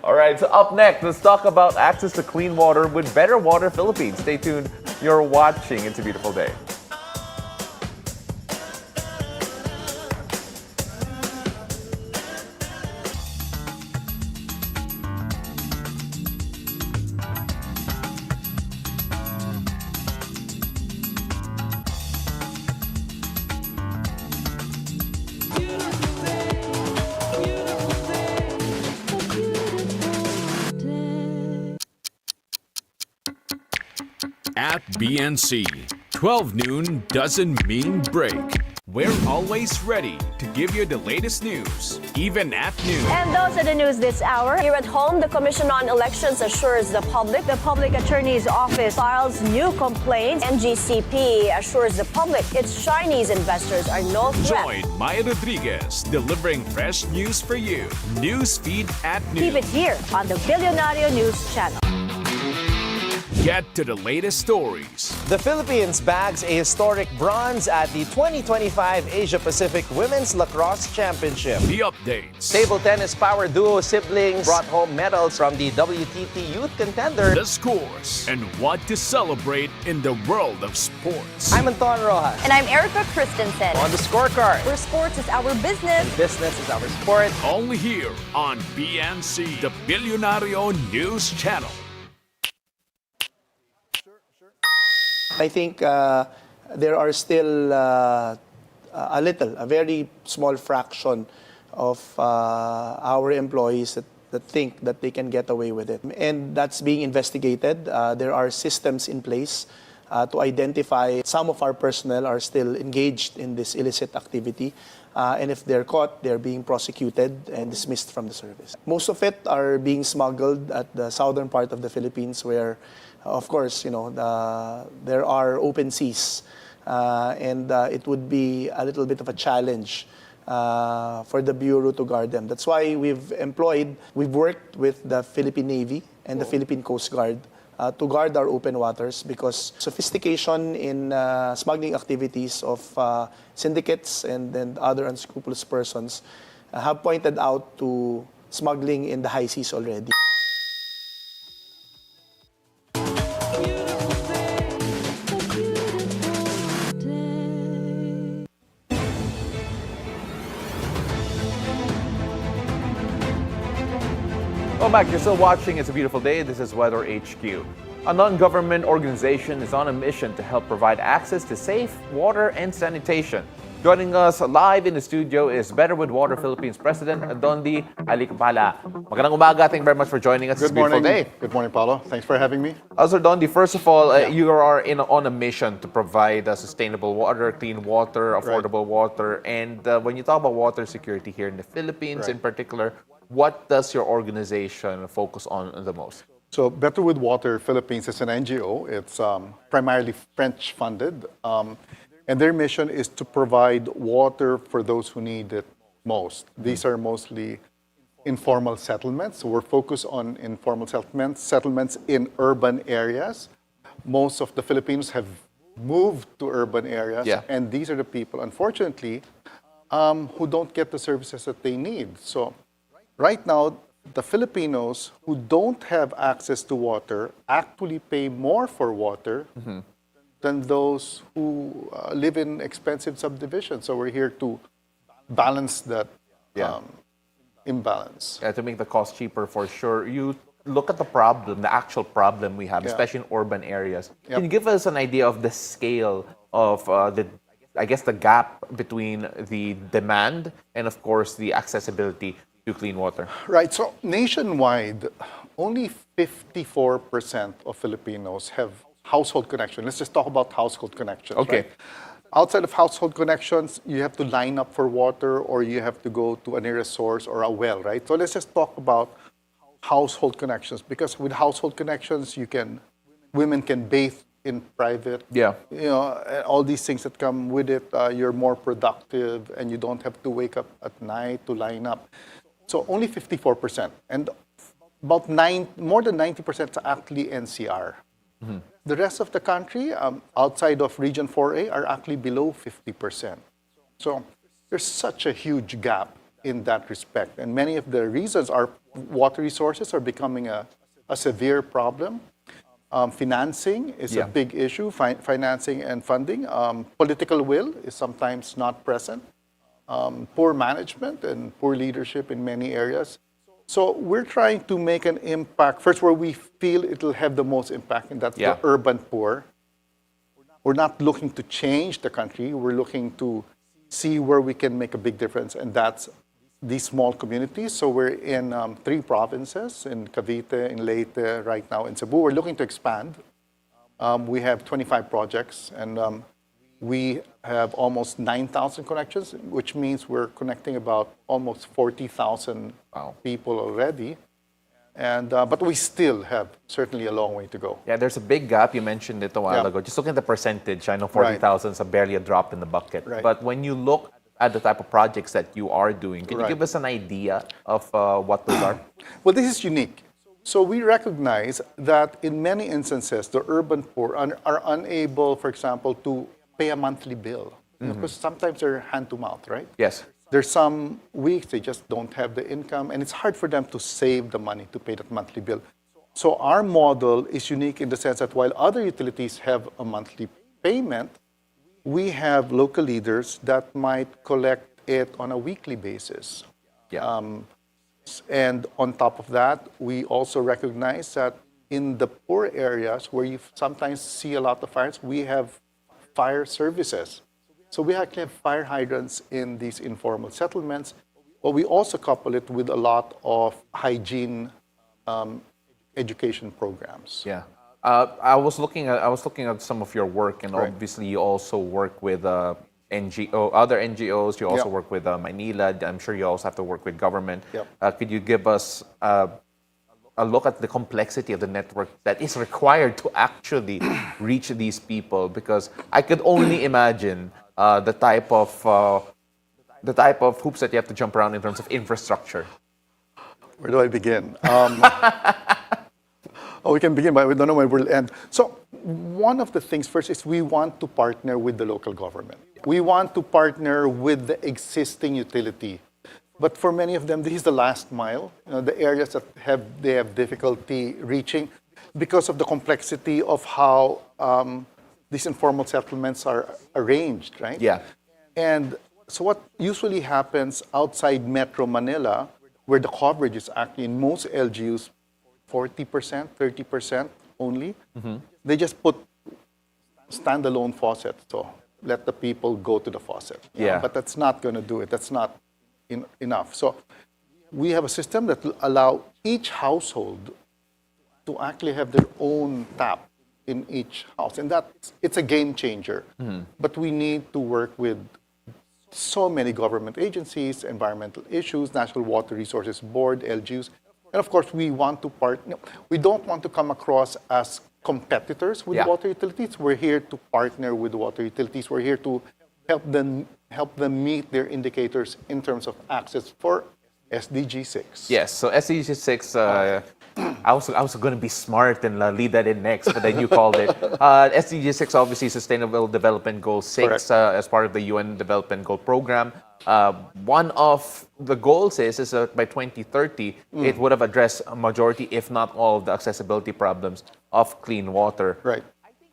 All right, so up next, let's talk about access to clean water with Better Water Philippines. Stay tuned. You're watching It's a Beautiful Day. At BNC, 12 noon doesn't mean break. We're always ready to give you the latest news, even at noon. And those are the news this hour. Here at home, the Commission on Elections assures the Public Attorney's Office files new complaints. NGCP assures the public its Chinese investors are no threat. Join Maya Rodriguez, delivering fresh news for you. Newsfeed at noon. Keep it here on the Bilyonaryo News Channel. Get to the latest stories. The Philippines bags a historic bronze at the 2025 Asia-Pacific Women's Lacrosse Championship. The updates. Table tennis power duo siblings brought home medals from the WTT Youth Contender. The scores and what to celebrate in the world of sports. I'm Anton Rojas. And I'm Erica Christensen. On the scorecard. Where sports is our business. Business is our sport. Only here on BNC, the Bilyonaryo News Channel. I think there are still a very small fraction of our employees that think that they can get away with it. And that's being investigated. There are systems in place to identify some of our personnel are still engaged in this illicit activity. And if they're caught, they're being prosecuted and dismissed from the service. Most of it are being smuggled at the southern part of the Philippines where, of course, there are open seas. And it would be a little bit of a challenge for the Bureau to guard them. That's why we've worked with the Philippine Navy and the Philippine Coast Guard to guard our open waters because sophistication in smuggling activities of syndicates and other unscrupulous persons have pointed out to smuggling in the high seas already. Welcome back. You're still watching It's a Beautiful Day. This is Weather HQ. A non-government organization is on a mission to help provide access to safe water and sanitation. Joining us live in the studio is Better with Water Philippines President Dondi Alicapala. Magandang umaga. Thank you very much for joining us. It's a beautiful day. Good morning, Paolo. Thanks for having me. Sir Dondi, first of all, you are on a mission to provide sustainable water, clean water, affordable water. And when you talk about water security here in the Philippines in particular, what does your organization focus on the most? So Better with Water Philippines is an NGO. It's primarily French-funded. And their mission is to provide water for those who need it most. These are mostly informal settlements. So we're focused on informal settlements in urban areas. Most of the Filipinos have moved to urban areas. And these are the people, unfortunately, who don't get the services that they need. So right now, the Filipinos who don't have access to water actually pay more for water than those who live in expensive subdivisions. So we're here to balance that imbalance. To make the cost cheaper for sure. You look at the problem, the actual problem we have, especially in urban areas. Can you give us an idea of the scale of the gap between the demand and, of course, the accessibility to clean water? Right. So nationwide, only 54% of Filipinos have household connection. Let's just talk about household connections. Okay. Right? Outside of household connections, you have to line up for water or you have to go to a nearest source or a well, right? So let's just talk about household connections, because with household connections, women can bathe in private. Yeah. You know, all these things that come with it. You're more productive and you don't have to wake up at night to line up. So only 54%. And about more than 90% is actually NCR. Mm-hmm. The rest of the country, outside of Region 4A, are actually below 50%. So there's such a huge gap in that respect. And many of the reasons are water resources are becoming a severe problem. Financing is a big issue, financing and funding. Political will is sometimes not present. Poor management and poor leadership in many areas. So we're trying to make an impact, first where we feel it'll have the most impact, and that's the urban poor. We're not looking to change the country, we're looking to see where we can make a big difference, and that's these small communities. So we're in 3 provinces, in Cavite, in Leyte, right now in Cebu. We're looking to expand. We have 25 projects, and we have almost 9,000 connections, which means we're connecting about almost 40,000 people already. And but we still have certainly a long way to go. Yeah, there's a big gap. You mentioned it a while ago. Just looking at the percentage, I know 40,000 is barely a drop in the bucket. Right. But when you look at the type of projects that you are doing, can you give us an idea of what those are? Well, this is unique. So we recognize that in many instances, the urban poor are unable, for example, to pay a monthly bill. Because sometimes they're hand to mouth, right? Yes. There's some weeks they just don't have the income, and it's hard for them to save the money to pay that monthly bill. So our model is unique in the sense that while other utilities have a monthly payment, we have local leaders that might collect it on a weekly basis. And on top of that, we also recognize that in the poor areas where you sometimes see a lot of fires, we have fire services. So we actually have fire hydrants in these informal settlements, but we also couple it with a lot of hygiene education programs. Yeah. I was looking at some of your work, and obviously you also work with other NGOs. You also work with Manila. I'm sure you also have to work with government. Could you give us a look at the complexity of the network that is required to actually reach these people? Because I could only imagine the type of hoops that you have to jump around in terms of infrastructure. Where do I begin? We can begin, but we don't know where we'll end. So one of the things first is we want to partner with the local government. We want to partner with the existing utility. But for many of them, this is the last mile, the areas that they have difficulty reaching because of the complexity of how these informal settlements are arranged, right? Yeah. And so what usually happens outside Metro Manila, where the coverage is actually in most LGUs, 40%, 30% only, they just put standalone faucets. So let the people go to the faucet. But that's not going to do it. That's not enough. So we have a system that will allow each household to actually have their own tap in each house. And it's a game changer. But we need to work with so many government agencies, environmental issues, National Water Resources Board, LGUs. And of course, we want to partner. We don't want to come across as competitors with water utilities. We're here to partner with water utilities. We're here to help them meet their indicators in terms of access for SDG 6. Yes, so SDG 6, I was going to be smart and lead that in next, but then you called it. SDG 6, obviously, Sustainable Development Goal 6 as part of the UN Development Goal Program. One of the goals is that by 2030, it would have addressed a majority, if not all, of the accessibility problems of clean water. Right.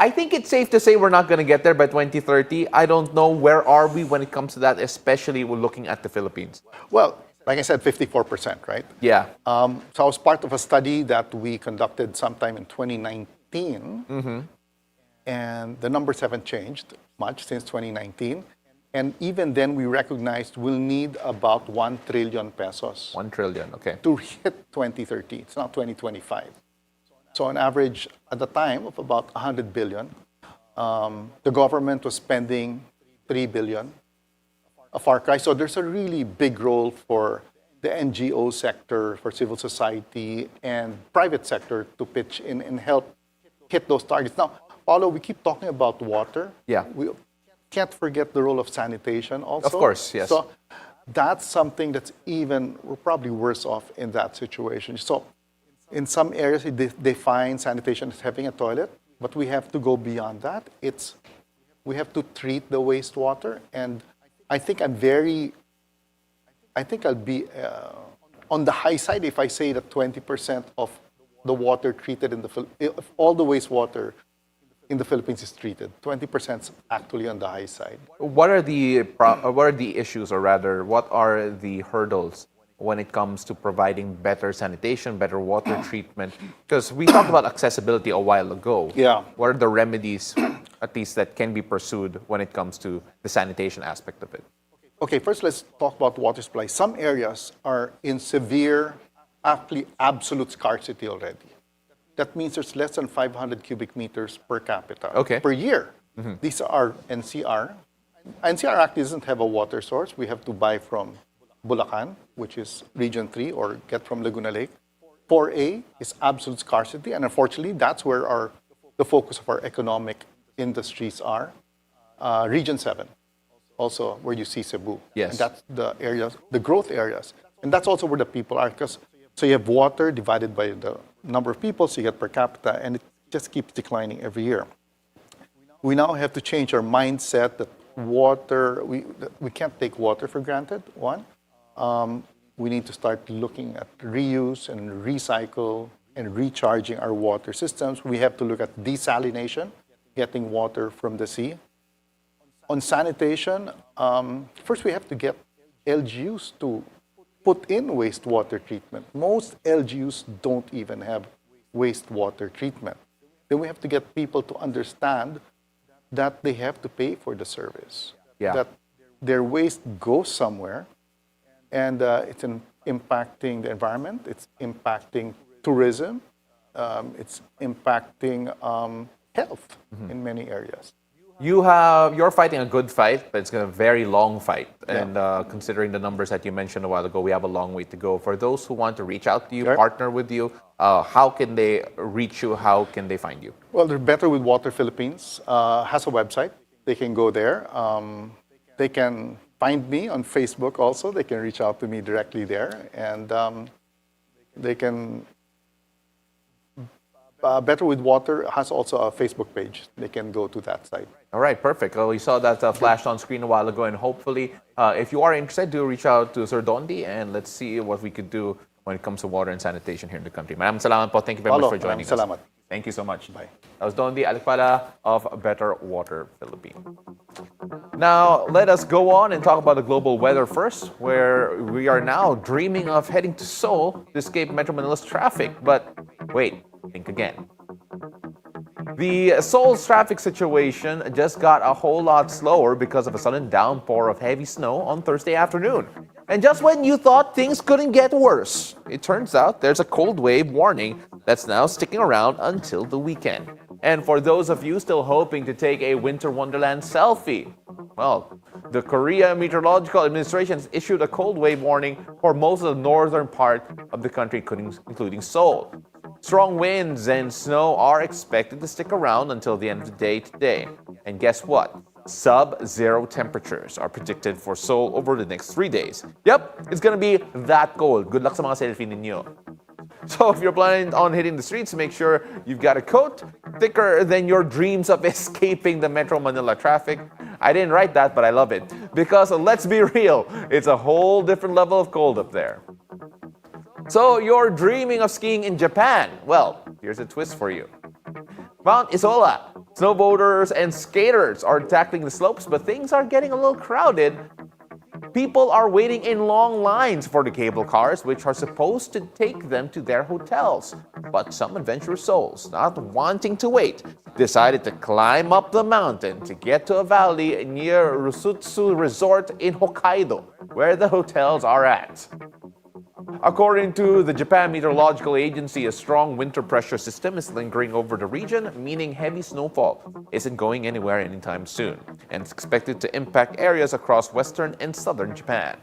I think it's safe to say we're not going to get there by 2030. I don't know, where are we when it comes to that, especially when looking at the Philippines? Well, like I said, 54%, right? Yeah. So I was part of a study that we conducted sometime in 2019, and the numbers haven't changed much since 2019. And even then, we recognized we'll need about 1 trillion pesos. 1 trillion, okay. To hit 2030. It's now 2025. So on average, at the time of about 100 billion, the government was spending 3 billion, a far cry. So there's a really big role for the NGO sector, for civil society, and private sector to pitch in and help hit those targets. Now, Paolo, we keep talking about water. Yeah. We can't forget the role of sanitation also. Of course, yes. So that's something that's we're probably worse off in that situation. So in some areas, they define sanitation as having a toilet, but we have to go beyond that. We have to treat the wastewater, and I think I'll be on the high side if I say that 20% of the water treated if all the wastewater in the Philippines is treated. 20% is actually on the high side. What are the issues, or rather, what are the hurdles when it comes to providing better sanitation, better water treatment? Because we talked about accessibility a while ago. Yeah. What are the remedies, at least, that can be pursued when it comes to the sanitation aspect of it? Okay, first let's talk about water supply. Some areas are in severe, actually absolute scarcity already. That means there's less than 500 cubic meters per capita per year. Mm-hmm. These are NCR. NCR actually doesn't have a water source. We have to buy from Bulacan, which is Region 3, or get from Laguna Lake. 4A is absolute scarcity, and unfortunately, that's where the focus of our economic industries are. Region 7, also where you see Cebu. Yes. And that's the areas, the growth areas. And that's also where the people are, so you have water divided by the number of people, so you get per capita, and it just keeps declining every year. We now have to change our mindset that water, we can't take water for granted, one. We need to start looking at reuse and recycle and recharging our water systems. We have to look at desalination, getting water from the sea. On sanitation, first we have to get LGUs to put in wastewater treatment. Most LGUs don't even have wastewater treatment. Then we have to get people to understand that they have to pay for the service. Yeah. That their waste goes somewhere, and it's impacting the environment, it's impacting tourism, it's impacting health in many areas. You're fighting a good fight, but it's a very long fight. And considering the numbers that you mentioned a while ago, we have a long way to go. For those who want to reach out to you, partner with you, how can they reach you? How can they find you? Well, they're Better with Water Philippines has a website. They can go there. They can find me on Facebook also. They can reach out to me directly there. And they can... Better with Water has also a Facebook page. They can go to that site. All right, perfect. Well, we saw that flashed on screen a while ago, and hopefully, if you are interested, do reach out to Sir Dondi, and let's see what we could do when it comes to water and sanitation here in the country. Maraming salamat po. Thank you very much for joining us. Salamat. Thank you so much. Bye. That was Dondi Alikpala of Better Water Philippines. Now, let us go on and talk about the global weather first, where we are now dreaming of heading to Seoul to escape Metro Manila's traffic. But wait, think again. The Seoul's traffic situation just got a whole lot slower because of a sudden downpour of heavy snow on Thursday afternoon. And just when you thought things couldn't get worse, it turns out there's a cold wave warning that's now sticking around until the weekend. And for those of you still hoping to take a Winter Wonderland selfie, well, the Korea Meteorological Administration has issued a cold wave warning for most of the northern part of the country, including Seoul. Strong winds and snow are expected to stick around until the end of the day today. And guess what? Sub-zero temperatures are predicted for Seoul over the next 3 days. Yep, it's gonna be that cold. Good luck sa mga selfie ninyo. So if you're planning on hitting the streets, make sure you've got a coat thicker than your dreams of escaping the Metro Manila traffic. I didn't write that, but I love it. Because let's be real, it's a whole different level of cold up there. So you're dreaming of skiing in Japan? Well, here's a twist for you. Mount Isola. Snowboarders and skaters are tackling the slopes, but things are getting a little crowded People are waiting in long lines for the cable cars, which are supposed to take them to their hotels. But some adventurous souls, not wanting to wait, decided to climb up the mountain to get to a valley near Rusutsu Resort in Hokkaido, where the hotels are at. According to the Japan Meteorological Agency, a strong winter pressure system is lingering over the region, meaning heavy snowfall isn't going anywhere anytime soon, and it's expected to impact areas across western and southern Japan.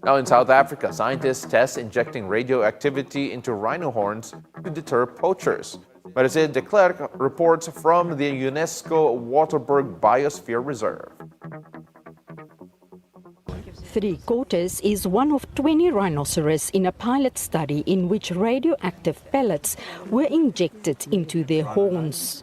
Now in South Africa, scientists test injecting radioactivity into rhino horns to deter poachers. Maricel de Klerk reports from the UNESCO Waterberg Biosphere Reserve. 3/4 is one of 20 rhinoceros in a pilot study in which radioactive pellets were injected into their horns.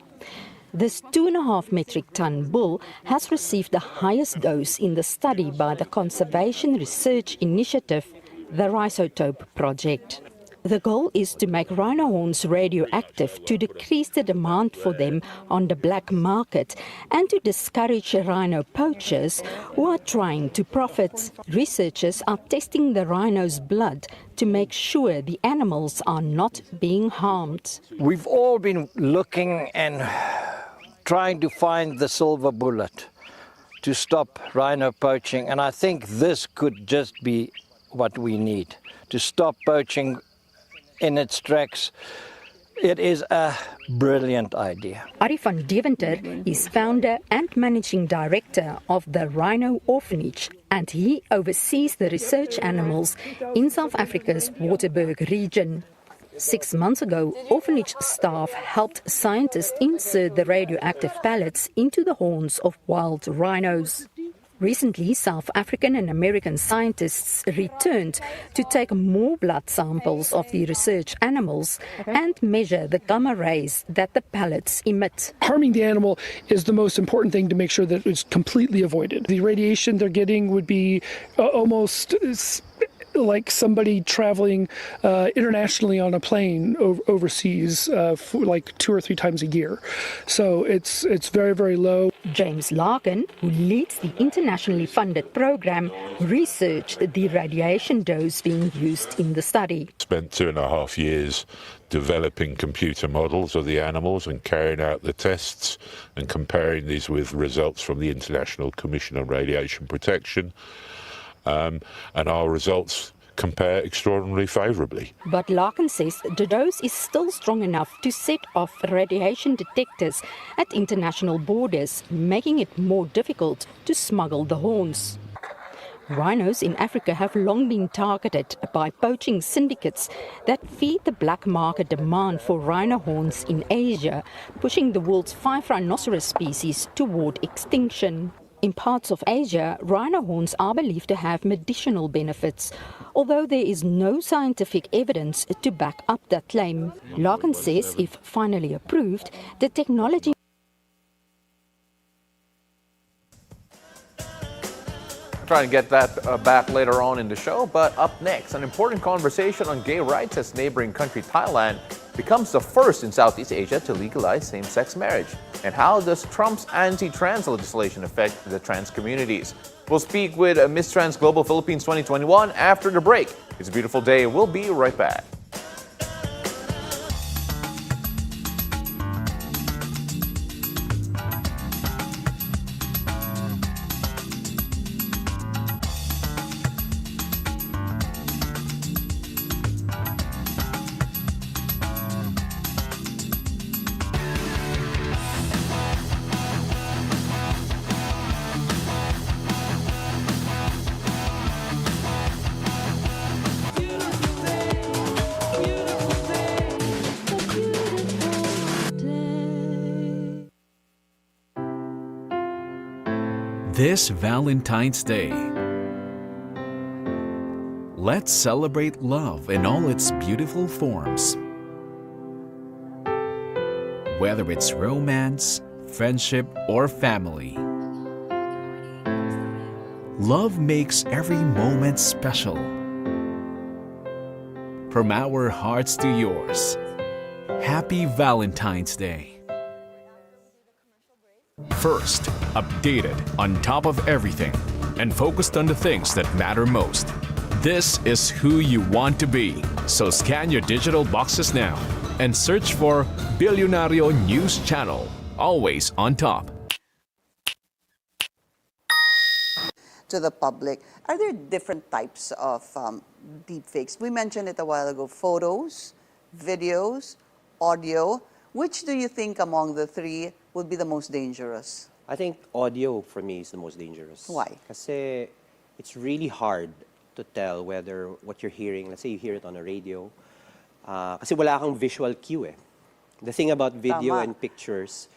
This 2.5 metric ton bull has received the highest dose in the study by the Conservation Research Initiative, the Rhizotope Project. The goal is to make rhino horns radioactive to decrease the demand for them on the black market and to discourage rhino poachers who are trying to profit. Researchers are testing the rhino's blood to make sure the animals are not being harmed. We've all been looking and trying to find the silver bullet to stop rhino poaching, and I think this could just be what we need to stop poaching in its tracks. It is a brilliant idea. Ari van Deventer is founder and managing director of the Rhino Orphanage, and he oversees the research animals in South Africa's Waterberg region. 6 months ago, orphanage staff helped scientists insert the radioactive pellets into the horns of wild rhinos. Recently, South African and American scientists returned to take more blood samples of the research animals and measure the gamma rays that the pellets emit. Harming the animal is the most important thing to make sure that it's completely avoided. The radiation they're getting would be almost like somebody traveling internationally on a plane overseas for like 2 or 3 times a year. So it's very, very low. James Larkin, who leads the internationally funded program, researched the radiation dose being used in the study. Spent 2.5 years developing computer models of the animals and carrying out the tests and comparing these with results from the International Commission on Radiation Protection. And our results compare extraordinarily favourably. But Larkin says the dose is still strong enough to set off radiation detectors at international borders, making it more difficult to smuggle the horns. Rhinos in Africa have long been targeted by poaching syndicates that feed the black market demand for rhino horns in Asia, pushing the world's 5 rhinoceros species toward extinction. In parts of Asia, rhino horns are believed to have medicinal benefits, although there is no scientific evidence to back up that claim. Larkin says if finally approved, the technology Trying to get that back later on in the show, but up next, an important conversation on gay rights as neighboring country Thailand becomes the first in Southeast Asia to legalize same-sex marriage. And how does Trump's anti-trans legislation affect the trans communities? We'll speak with Miss Trans Global Philippines 2021 after the break. It's a beautiful day. We'll be right back. This Valentine's Day, let's celebrate love in all its beautiful forms. Whether it's romance, friendship, or family, love makes every moment special. From our hearts to yours, Happy Valentine's Day. First, updated, on top of everything. and focused on the things that matter most. This is who you want to be. So scan your digital boxes now and search for Bilyonaryo News Channel. Always on top. To the public, are there different types of deepfakes? We mentioned it a while ago, photos, videos, audio. Which do you think among the three would be the most dangerous? I think audio for me is the most dangerous. Why? Kasi it's really hard to tell whether what you're hearing, let's say you hear it on a radio, kasi wala kang visual cue eh. The thing about video and pictures,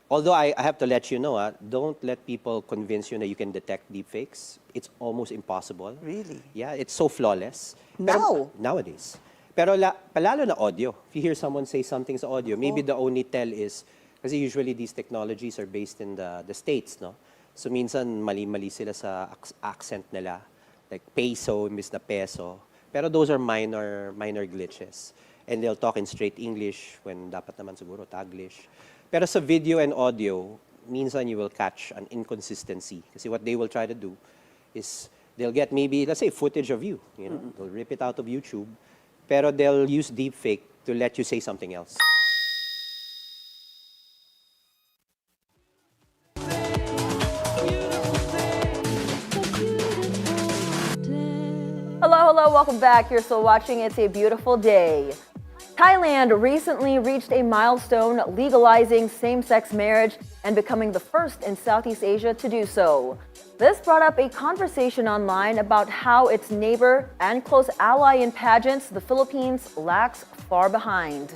although I have to let you know, don't let people convince you that you can detect deepfakes. It's almost impossible. Really? Yeah, it's so flawless. Now? Nowadays. Pero palalo na audio. If you hear someone say something sa audio, maybe the only tell is, kasi usually these technologies are based in the States, no? So minsan mali-mali sila sa accent nila, like peso imbis na peso. Pero those are minor glitches. And they'll talk in straight English when dapat naman siguro Taglish. Pero sa video and audio, minsan you will catch an inconsistency. Kasi what they will try to do is they'll get maybe, let's say, footage of you. You know, they'll rip it out of YouTube. Pero they'll use deepfake to let you say something else. Hello, welcome back. You're still watching It's a Beautiful Day. Thailand recently reached a milestone legalizing same-sex marriage and becoming the first in Southeast Asia to do so. This brought up a conversation online about how its neighbor and close ally in pageants, the Philippines, lags far behind.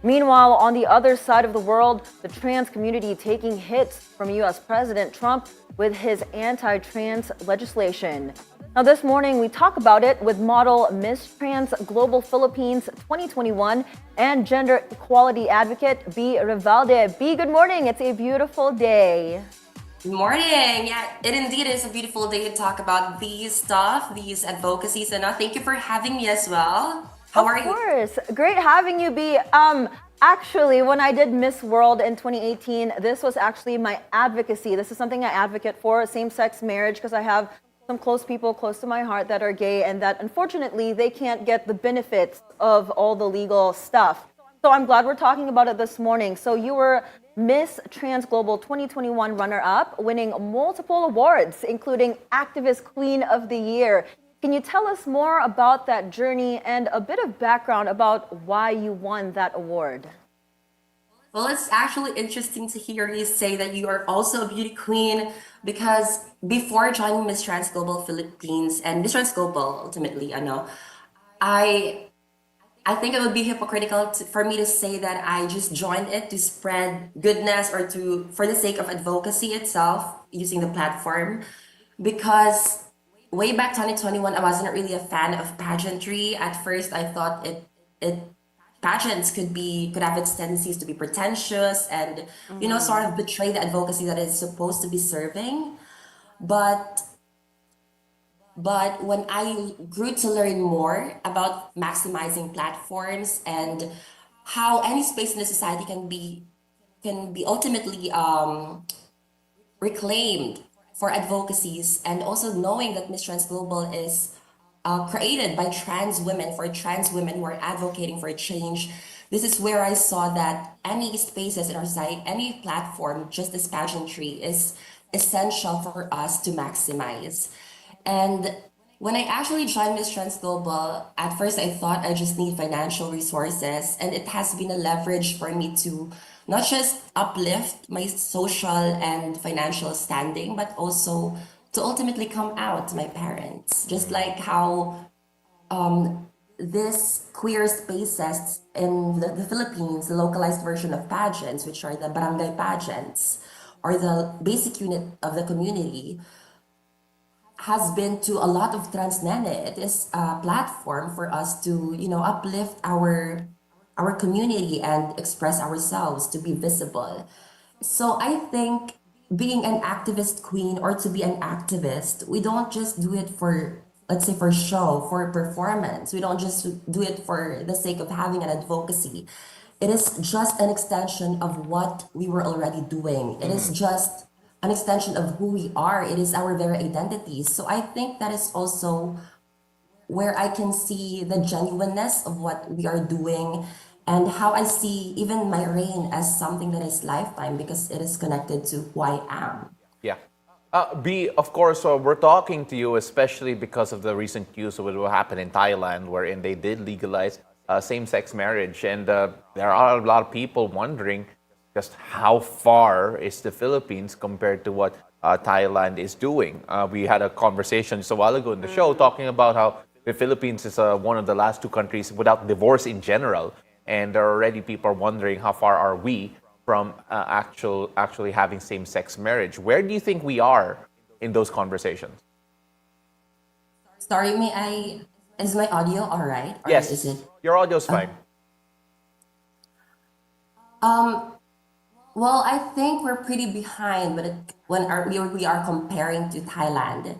Meanwhile, on the other side of the world, the trans community taking hits from U.S. President Trump with his anti-trans legislation. Now, this morning, we talk about it with model Miss Trans Global Philippines 2021 and gender equality advocate Bie Revalde. Bie, good morning. It's a beautiful day. Good morning. Yeah, it indeed is a beautiful day to talk about these stuff, these advocacies, and thank you for having me as well. How are you? Of course. Great having you, Bie. Actually, when I did Miss World in 2018, this was actually my advocacy. This is something I advocate for, same-sex marriage, because I have some close people close to my heart that are gay and that unfortunately they can't get the benefits of all the legal stuff. So I'm glad we're talking about it this morning. So you were Miss Trans Global 2021 runner-up, winning multiple awards, including Activist Queen of the Year. Can you tell us more about that journey and a bit of background about why you won that award? Well, it's actually interesting to hear you say that you are also a beauty queen, because before joining Miss Trans Global Philippines and Miss Trans Global, ultimately, I think it would be hypocritical for me to say that I just joined it to spread goodness or for the sake of advocacy itself, using the platform, because way back 2021, I wasn't really a fan of pageantry. At first, I thought pageants could have its tendencies to be pretentious and sort of betray the advocacy that it's supposed to be serving. But when I grew to learn more about maximizing platforms and how any space in the society can be ultimately reclaimed for advocacies, and also knowing that Miss Trans Global is created by trans women for trans women who are advocating for change, this is where I saw that any spaces in our society, any platform, just as pageantry, is essential for us to maximize. And when I actually joined Miss Trans Global, at first I thought I just need financial resources, and it has been a leverage for me to not just uplift my social and financial standing, but also to ultimately come out to my parents. Just like how this queer spaces in the Philippines, the localized version of pageants, which are the barangay pageants, or the basic unit of the community, has been to a lot of trans nene. It is a platform for us to, uplift our community and express ourselves, to be visible. So I think being an activist queen, or to be an activist, we don't just do it for, let's say, for show, for performance. We don't just do it for the sake of having an advocacy. It is just an extension of what we were already doing. It is just an extension of who we are. It is our very identity. So I think that is also where I can see the genuineness of what we are doing and how I see even my reign as something that is lifetime because it is connected to who I am. Yeah. B, of course, we're talking to you especially because of the recent news of what happened in Thailand, wherein they did legalize same-sex marriage. And there are a lot of people wondering just how far is the Philippines compared to what Thailand is doing. We had a conversation just a while ago in the show talking about how the Philippines is one of the last two countries without divorce in general. And there are already people wondering how far are we from actually having same-sex marriage. Where do you think we are in those conversations? Sorry, is my audio all right? Or Yes, is it? your audio's fine. Well, I think we're pretty behind we are comparing to Thailand,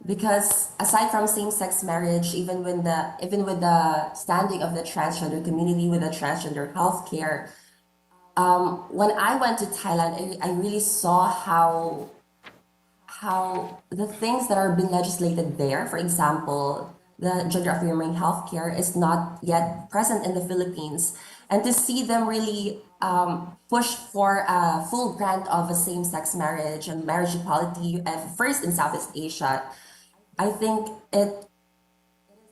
because aside from same-sex marriage, even with the standing of the transgender community, with the transgender healthcare, when I went to Thailand, I really saw how the things that are being legislated there, for example, the gender-affirming healthcare is not yet present in the Philippines. And to see them really push for a full grant of a same-sex marriage and marriage equality, first in Southeast Asia, I think it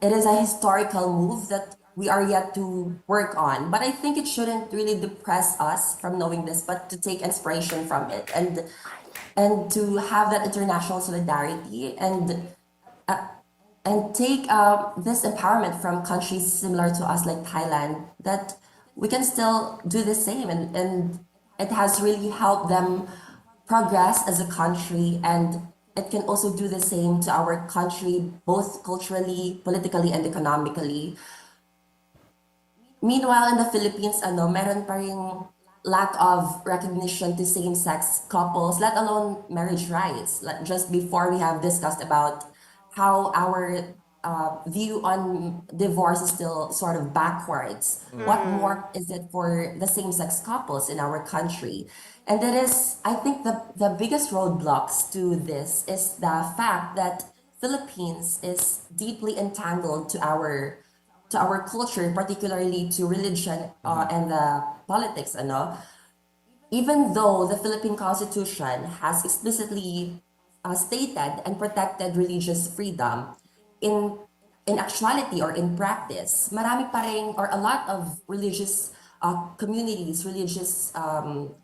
is a historical move that we are yet to work on. But I think it shouldn't really depress us from knowing this, but to take inspiration from it and to have that international solidarity and take this empowerment from countries similar to us like Thailand, that we can still do the same, and it has really helped them progress as a country, and it can also do the same to our country, both culturally, politically, and economically. Meanwhile, in the Philippines, meron pa ring lack of recognition to same-sex couples, let alone marriage rights. Just before, we have discussed about how our view on divorce is still sort of backwards. What more is it for the same-sex couples in our country? And that is, I think, the biggest roadblocks to this is the fact that Philippines is deeply entangled to our culture, particularly to religion and the politics. Even though the Philippine Constitution has explicitly stated and protected religious freedom, in actuality or in practice, marami pa rin, or a lot of religious communities, religious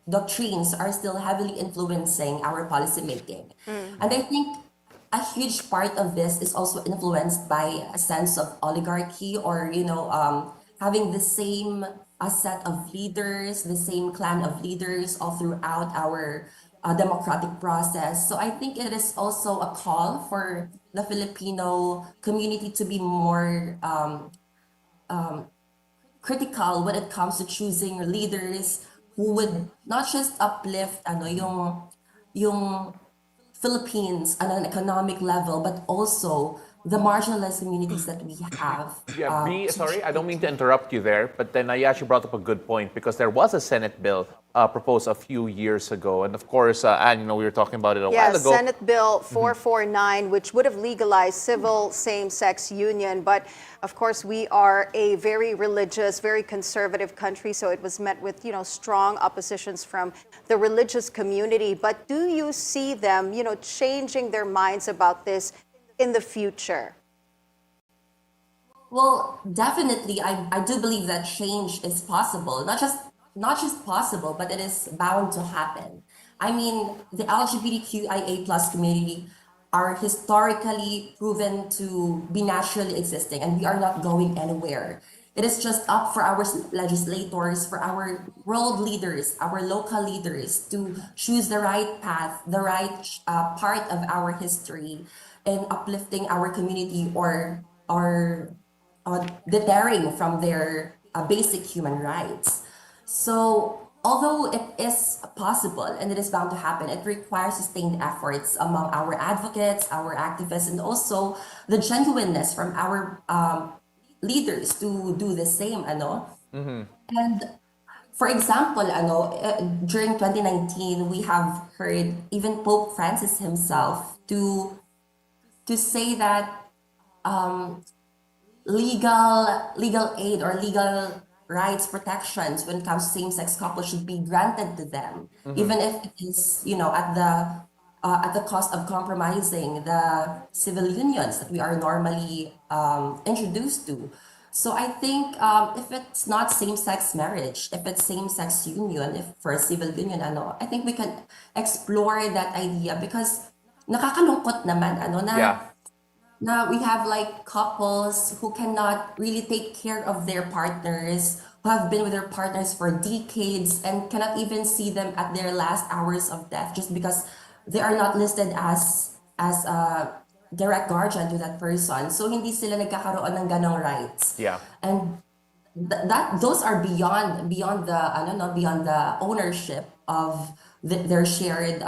doctrines are still heavily influencing our policymaking. And I think a huge part of this is also influenced by a sense of oligarchy, or having the same set of leaders, the same clan of leaders all throughout our democratic process. So I think it is also a call for the Filipino community to be more critical when it comes to choosing leaders who would not just uplift yung Philippines on an economic level, but also the marginalized communities that we have. Yeah, B, sorry, I don't mean to interrupt you there, but then I actually brought up a good point, because there was a Senate bill proposed a few years ago. And of course, Anne, we were talking about it a while ago. Senate Bill 449, which would have legalized civil same-sex union. But of course, we are a very religious, very conservative country, so it was met with, strong oppositions from the religious community. But do you see them, changing their minds about this in the future? Well, definitely, I do believe that change is possible. Not just possible, but it is bound to happen. I mean, the LGBTQIA+ community are historically proven to be naturally existing, and we are not going anywhere. It is just up for our legislators, for our world leaders, our local leaders to choose the right path, the right part of our history in uplifting our community, or deterring from their basic human rights. So although it is possible and it is bound to happen, it requires sustained efforts among our advocates, our activists, and also the genuineness from our leaders to do the same. And for example, during 2019, we have heard even Pope Francis himself to say that legal aid or legal rights protections when it comes to same-sex couples should be granted to them, even if it is, at the cost of compromising the civil unions that we are normally introduced to. So I think if it's not same-sex marriage, if it's same-sex union, if for a civil union, I think we can explore that idea because nakakalungkot naman, na we have like couples who cannot really take care of their partners, who have been with their partners for decades and cannot even see them at their last hours of death just because they are not listed as a direct guardian to that person. So hindi sila nagkakaroon ng ganong rights. Yeah. And those are beyond the ownership of their shared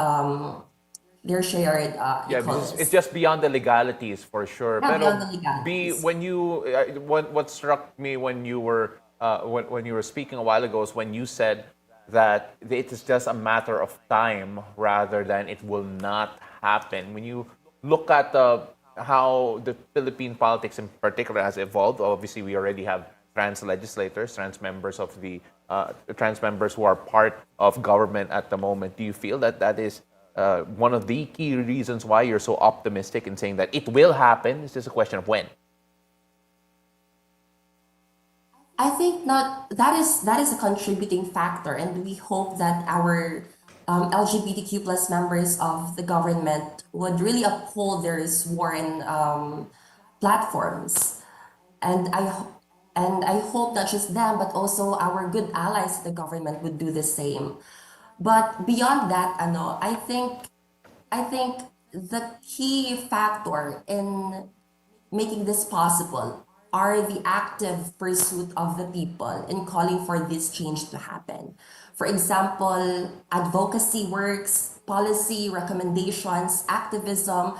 Yeah, equals. it's just beyond the legalities for sure. Yeah, Pero beyond the legalities. when you what struck me when you were speaking a while ago is when you said that it is just a matter of time rather than it will not happen. When you look at how the Philippine politics in particular has evolved, obviously we already have trans legislators, trans members who are part of government at the moment. Do you feel that that is one of the key reasons why you're so optimistic in saying that it will happen? It's just a question of when. I think that is a contributing factor, and we hope that our LGBTQ plus members of the government would really uphold their sworn platforms, and I hope not just them but also our good allies in the government would do the same. But beyond that, I think the key factor in making this possible are the active pursuit of the people in calling for this change to happen. For example, advocacy works, policy recommendations, activism,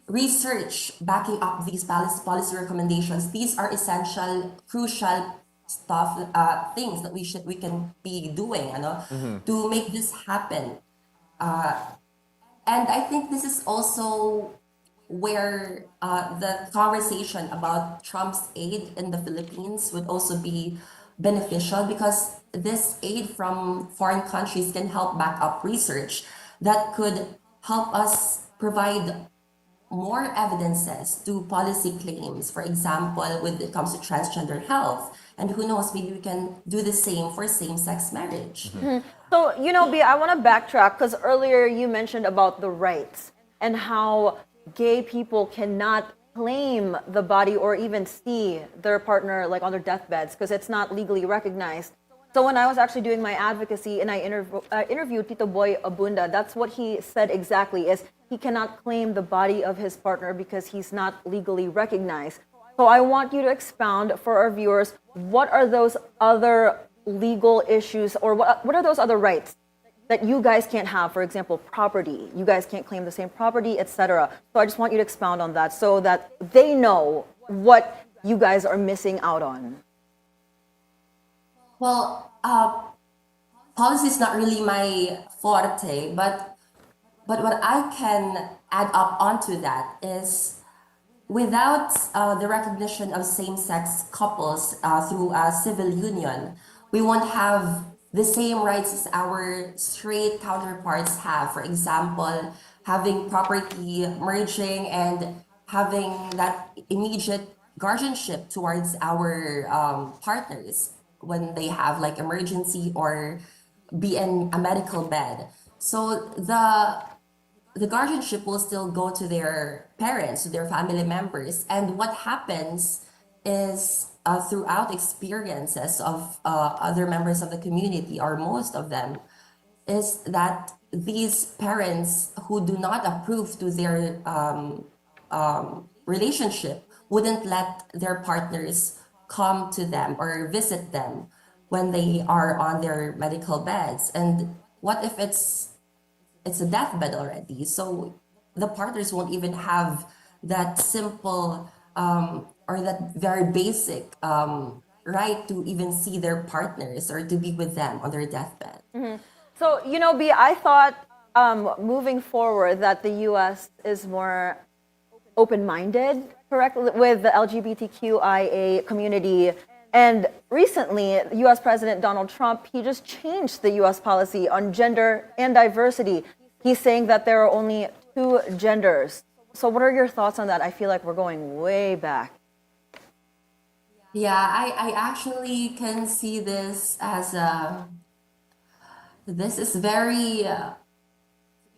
research backing up these policy recommendations. These are essential, crucial stuff, things that we can be doing, to make this happen. And I think this is also where the conversation about Trump's aid in the Philippines would also be beneficial, because this aid from foreign countries can help back up research that could help us provide more evidences to policy claims, for example, when it comes to transgender health. And who knows, maybe we can do the same for same-sex marriage. So, Bie, I want to backtrack because earlier you mentioned about the rights and how gay people cannot claim the body or even see their partner like on their deathbeds because it's not legally recognized. So when I was actually doing my advocacy and I interviewed Tito Boy Abunda, that's what he said exactly, is he cannot claim the body of his partner because he's not legally recognized. So I want you to expound for our viewers, what are those other legal issues or what are those other rights that you guys can't have? For example, property. You guys can't claim the same property, etc. So I just want you to expound on that so that they know what you guys are missing out on. Well, policy is not really my forte, but what I can add up onto that is without the recognition of same-sex couples through a civil union, we won't have the same rights as our straight counterparts have. For example, having property merging and having that immediate guardianship towards our partners when they have like emergency or be in a medical bed. So the guardianship will still go to their parents, to their family members. And what happens is throughout experiences of other members of the community, or most of them, is that these parents who do not approve to their relationship wouldn't let their partners come to them or visit them when they are on their medical beds. And what if it's a deathbed already? So the partners won't even have that simple or that very basic right to even see their partners or to be with them on their deathbed. So, Bie, I thought moving forward that the U.S. is more open-minded, correct, with the LGBTQIA community. And recently, U.S. President Donald Trump, he just changed the U.S. policy on gender and diversity. He's saying that there are only 2 genders. So what are your thoughts on that? I feel like we're going way back. Yeah, I actually can see this as this is very,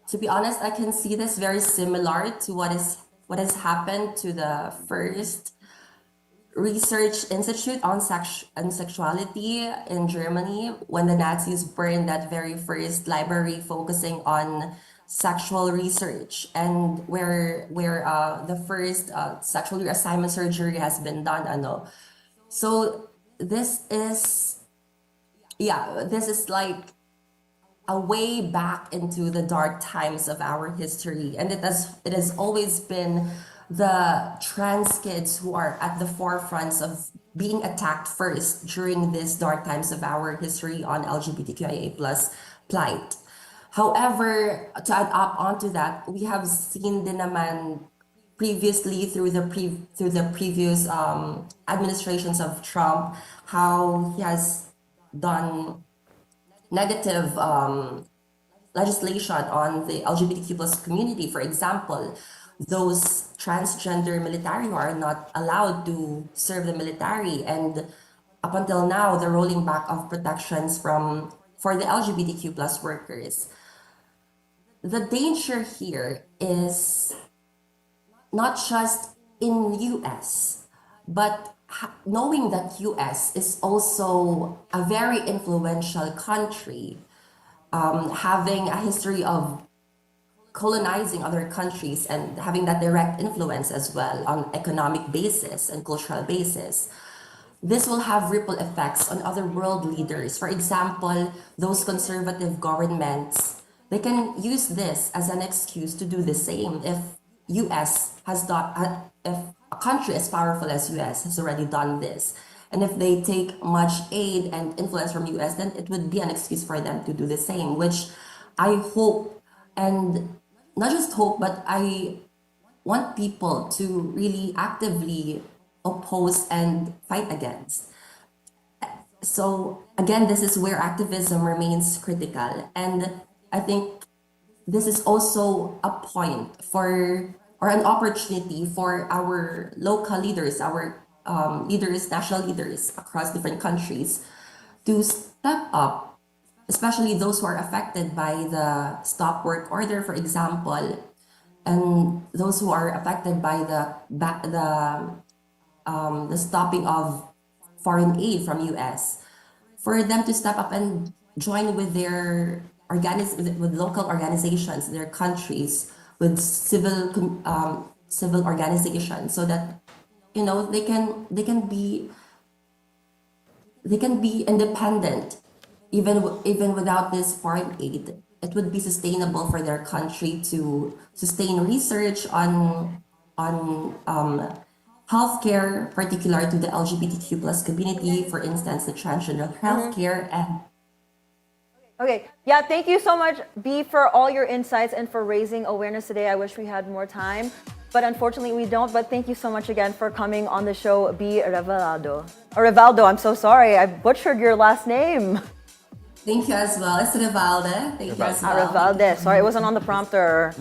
to be honest, I can see this very similar to what has happened to the first research institute on sexuality in Germany when the Nazis burned that very first library focusing on sexual research, and where the first sexual reassignment surgery has been done. So this is like a way back into the dark times of our history, and it has always been the trans kids who are at the forefronts of being attacked first during these dark times of our history on LGBTQIA+ plight. However, to add up onto that, we have seen din naman previously through the previous administrations of Trump how he has done negative legislation on the LGBTQ+ community. For example, those transgender military who are not allowed to serve the military, and up until now, the rolling back of protections for the LGBTQ+ workers. The danger here is not just in US, but knowing that US is also a very influential country, having a history of colonizing other countries and having that direct influence as well on economic basis and cultural basis. This will have ripple effects on other world leaders. For example, those conservative governments, they can use this as an excuse to do the same. If if a country as powerful as US has already done this, and if they take much aid and influence from US, then it would be an excuse for them to do the same, which I hope, and not just hope, but I want people to really actively oppose and fight against. So again, this is where activism remains critical. And I think this is also a point or an opportunity for our local leaders, our national leaders across different countries to step up, especially those who are affected by the stop work order, for example, and those who are affected by the stopping of foreign aid from US, for them to step up and join with their with local organizations, their countries, with civil organizations, so that they can be independent, even without this foreign aid. It would be sustainable for their country to sustain research on healthcare, particular to the LGBTQ+ community, for instance, the transgender healthcare. And Okay, yeah, thank you so much, Bie, for all your insights and for raising awareness today. I wish we had more time, but unfortunately we don't. But thank you so much again for coming on the show, Bie Revalde. I'm so sorry, I butchered your last name. Thank you as well. It's Revalde. Thank you as well. Revalde. Sorry, it wasn't on the prompter.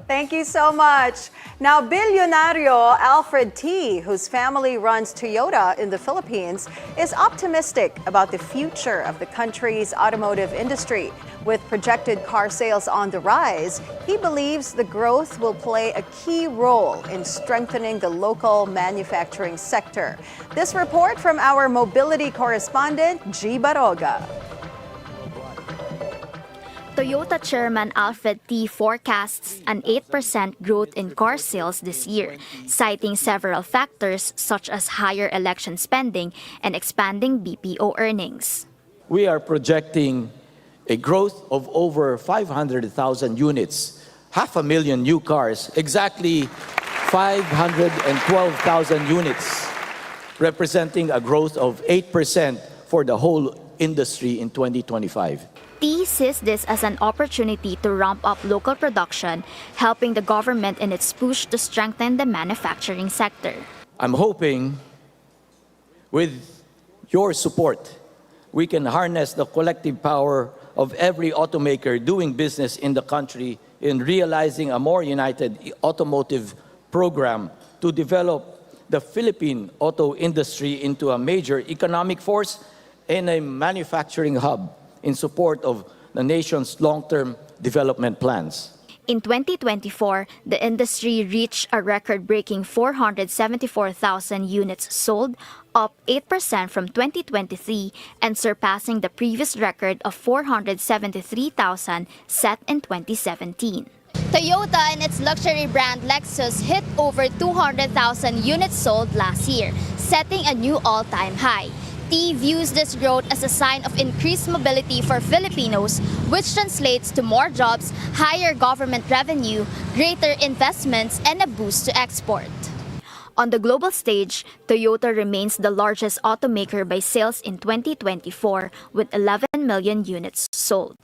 Thank you so much. Now, Bilyonaryo Alfred T., whose family runs Toyota in the Philippines, is optimistic about the future of the country's automotive industry. With projected car sales on the rise, he believes the growth will play a key role in strengthening the local manufacturing sector. This report from our mobility correspondent, G. Baroga. Toyota Chairman Alfred T. forecasts an 8% growth in car sales this year, citing several factors such as higher election spending and expanding BPO earnings. We are projecting a growth of over 500,000 units, 500,000 new cars, exactly 512,000 units. representing a growth of 8% for the whole industry in 2025. T sees this as an opportunity to ramp up local production, helping the government in its push to strengthen the manufacturing sector. I'm hoping with your support, we can harness the collective power of every automaker doing business in the country in realizing a more united automotive program to develop the Philippine auto industry into a major economic force and a manufacturing hub in support of the nation's long-term development plans. In 2024, the industry reached a record-breaking 474,000 units sold, up 8% from 2023 and surpassing the previous record of 473,000 set in 2017. Toyota and its luxury brand Lexus hit over 200,000 units sold last year, setting a new all-time high. T views this growth as a sign of increased mobility for Filipinos, which translates to more jobs, higher government revenue, greater investments, and a boost to export. On the global stage, Toyota remains the largest automaker by sales in 2024 with 11 million units sold.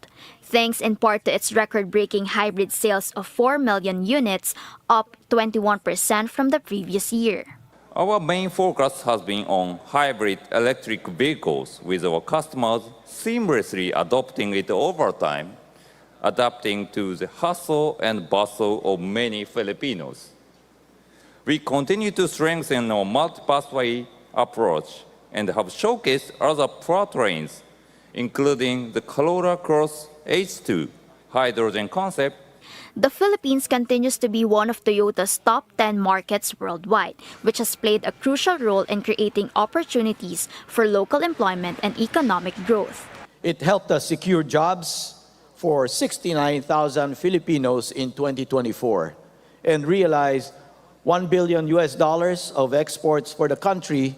Thanks in part to its record-breaking hybrid sales of 4 million units, up 21% from the previous year. Our main focus has been on hybrid electric vehicles, with our customers seamlessly adopting it over time, adapting to the hustle and bustle of many Filipinos. We continue to strengthen our multi-pathway approach and have showcased other powertrains, including the Corolla Cross H2 hydrogen concept. The Philippines continues to be one of Toyota's top 10 markets worldwide, which has played a crucial role in creating opportunities for local employment and economic growth. It helped us secure jobs for 69,000 Filipinos in 2024 and realize $1 billion of exports for the country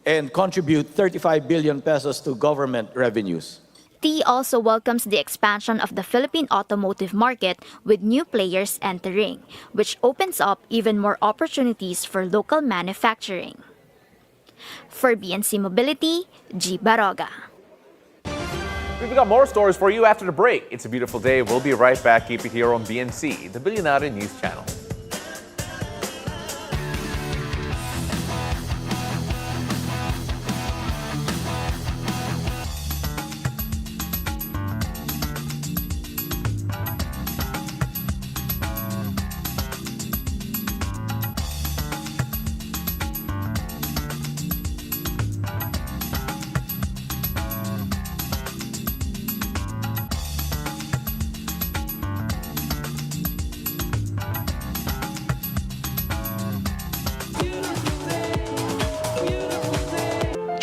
and contribute 35 billion pesos to government revenues. T also welcomes the expansion of the Philippine automotive market with new players entering, which opens up even more opportunities for local manufacturing. For BNC Mobility, G. Baroga. We've got more stories for you after the break. It's a beautiful day. We'll be right back. Keep it here on BNC, the Bilyonaryo News Channel.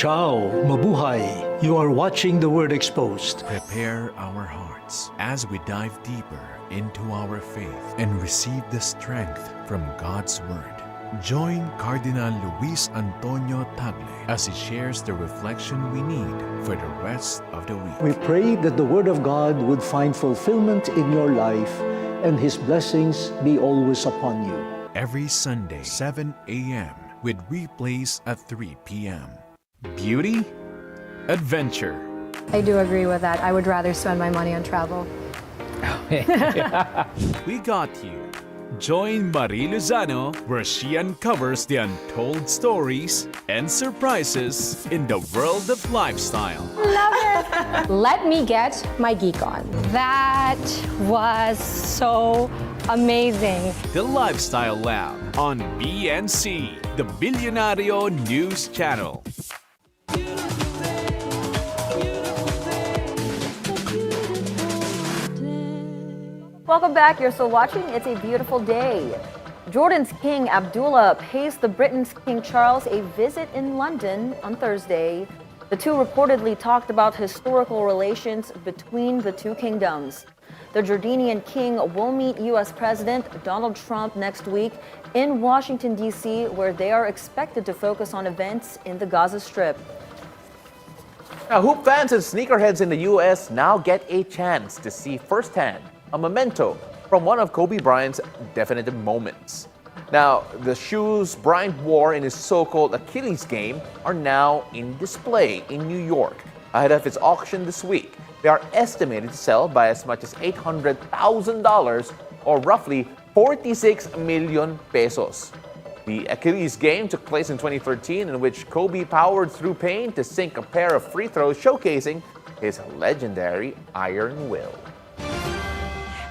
Ciao, mabuhay. You are watching The Word Exposed. Prepare our hearts as we dive deeper into our faith and receive the strength from God's Word. Join Cardinal Luis Antonio Tagle as he shares the reflection we need for the rest of the week. We pray that the Word of God would find fulfillment in your life and His blessings be always upon you. Every Sunday, 7 a.m. with replays at 3 p.m. Beauty? Adventure. I do agree with that. I would rather spend my money on travel. We got you. Join Marie Lozano where she uncovers the untold stories and surprises in the world of lifestyle. Love it. Let me get my geek on. That was so amazing. The Lifestyle Lab on BNC, the Bilyonaryo News Channel. Welcome back. You're still watching It's a Beautiful Day. Jordan's King Abdullah pays the Britain's King Charles a visit in London on Thursday. The two reportedly talked about historical relations between the two kingdoms. The Jordanian king will meet U.S. President Donald Trump next week in Washington, D.C., where they are expected to focus on events in the Gaza Strip. Now, hoop fans and sneakerheads in the U.S. now get a chance to see firsthand a memento from one of Kobe Bryant's definitive moments. Now, the shoes Bryant wore in his so-called Achilles game are now in display in New York ahead of its auction this week. They are estimated to sell by as much as $800,000 or roughly 46 million pesos. The Achilles game took place in 2013, in which Kobe powered through pain to sink a pair of free throws, showcasing his legendary iron will.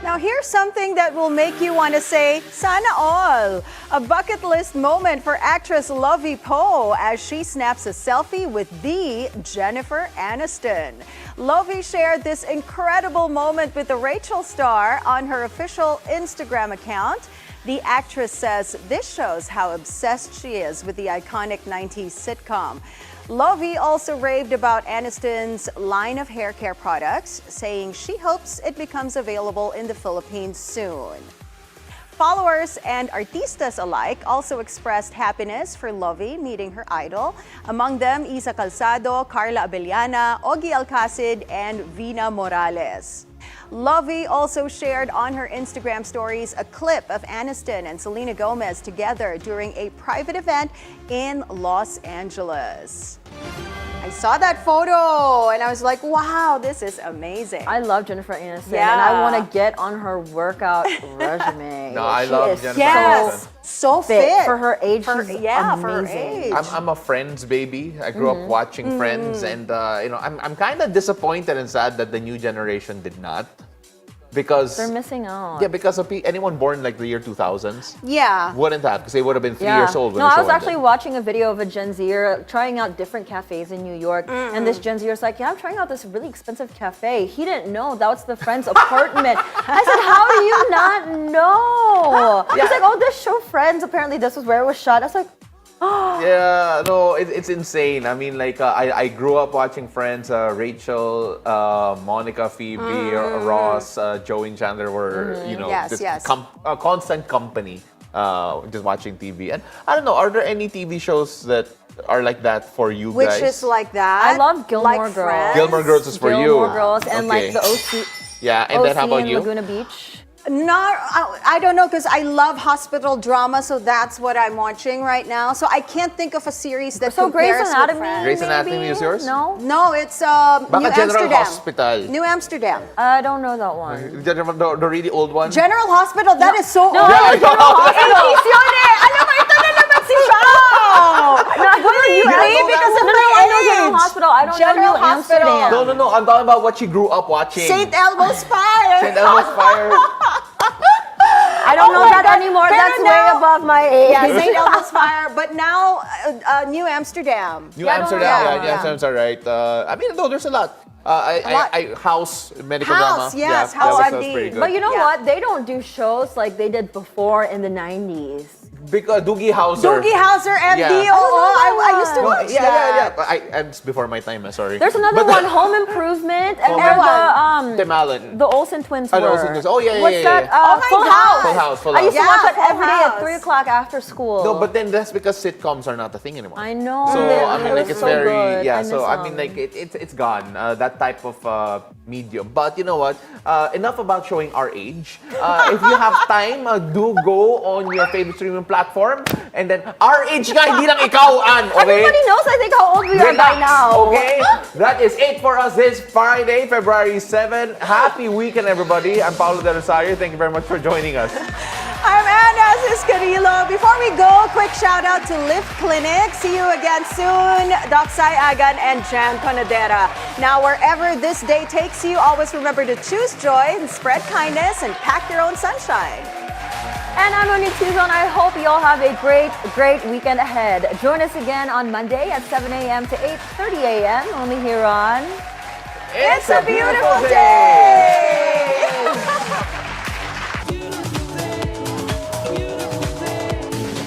Now here's something that will make you want to say, sana all. A bucket list moment for actress Lovie Poe as she snaps a selfie with the Jennifer Aniston. Lovie shared this incredible moment with the Rachel star on her official Instagram account. The actress says this shows how obsessed she is with the iconic 90s sitcom. Lovie also raved about Aniston's line of hair care products, saying she hopes it becomes available in the Philippines soon. Followers and artistas alike also expressed happiness for Lovie meeting her idol. Among them, Isa Calzado, Carla Abellana, Ogie Alcacid, and Vina Morales. Lovie also shared on her Instagram stories a clip of Aniston and Selena Gomez together during a private event in Los Angeles. I saw that photo and I was like, wow, this is amazing. I love Jennifer Aniston, Yeah. and I want to get on her workout regimen. No, I She love is Jennifer Yes, so fit. for her age. For- she's yeah, amazing. for her age. I'm a Friends baby. I grew up watching Friends, and I'm kind of disappointed and sad that the new generation did not, because They're missing out. yeah, because of anyone born like the year 2000s Yeah. wouldn't have, because they would have been 3 Yeah. years old when No, the I show was actually ended. watching a video of a Gen Zer trying out different cafes in New York, and this Gen Zer is like, "Yeah, I'm trying out this really expensive cafe." He didn't know that was the friend's apartment. I said, "How do you not know?" He's like, "Oh, this show Friends. Apparently, this was where it was shot." I was like, Yeah, no, it's insane. I mean, like, I grew up watching Friends. Rachel, Monica, Phoebe, Ross, Joey, and Chandler were, Yes, this yes. constant company just watching TV. And I don't know, are there any TV shows that are like that for you Which guys? is like that. I love Gilmore like Girls. Friends. Gilmore Girls is for you. Gilmore Girls and Okay. like the OC. Yeah, and then how about in you? Laguna Beach. No, I don't know, because I love hospital drama, so that's what I'm watching right now. So I can't think of a series that So Grey's compares with Anatomy. Friends. Grey's Anatomy maybe? is yours? No, No, it's New Baka General Amsterdam. Hospital. New Amsterdam. I don't know that one. The really old one? General Hospital, that is so No, old. I like General Hospital. Alam mo, ito na naman si Pao! Really? Because of no, my I know General age. Hospital. I don't General know New Hospital. Amsterdam. No, I'm talking about what she grew up watching. St. Elmo's Fire. St. Elmo's Fire. I don't know my that God. anymore. Pero That's way now- above my age. Yeah, St. Elmo's Fire. But now, New Amsterdam. New Yeah, I don't Amsterdam, know. yeah, Yeah. New Amsterdam's all right. I mean, no, there's a lot. House medical House, drama. yes, yeah, House that MD. was pretty good. But you know Yeah. what? They don't do shows like they did before in the 90s. Because Doogie Howser. Doogie Howser and Yeah. I used to No, watch yeah, that. yeah. It's before my time. Sorry. There's another But one, Home Improvement, and Home where Tim Allen. the Olsen twins Oh, were. the Olsen twins. Oh, yeah, What's yeah, that? yeah. Oh my Full God. House. Full House, Full I used to House. watch that Full every day at House. 3 o'clock after school. No, but then that's because sitcoms are not a thing anymore. I know. So It I mean, was like it's so very good. yeah. I So miss I mean, them. like it's gone. That type of medium. But you know what? Enough about showing our age. If you have time, do go on your favorite streaming platform, and then our age nga, hindi lang ikaw, Ann. Okay. Everybody knows, I think, how old we are by Relax, now. Okay? That is it for us this Friday, February 7. Happy weekend, everybody. I'm Paolo del Rosario. Thank you very much for joining us. I'm Anne Asis-Carilo. Before we go, quick shout out to Lift Clinic. See you again soon. Doc Sai Agan and Jan Conadera. Now, wherever this day takes you, always remember to choose joy and spread kindness and pack your own sunshine. And I'm Monique Tuzon. I hope you all have a great, great weekend ahead. Join us again on Monday at 7 a.m. to 8:30 a.m. only here on It's a beautiful day!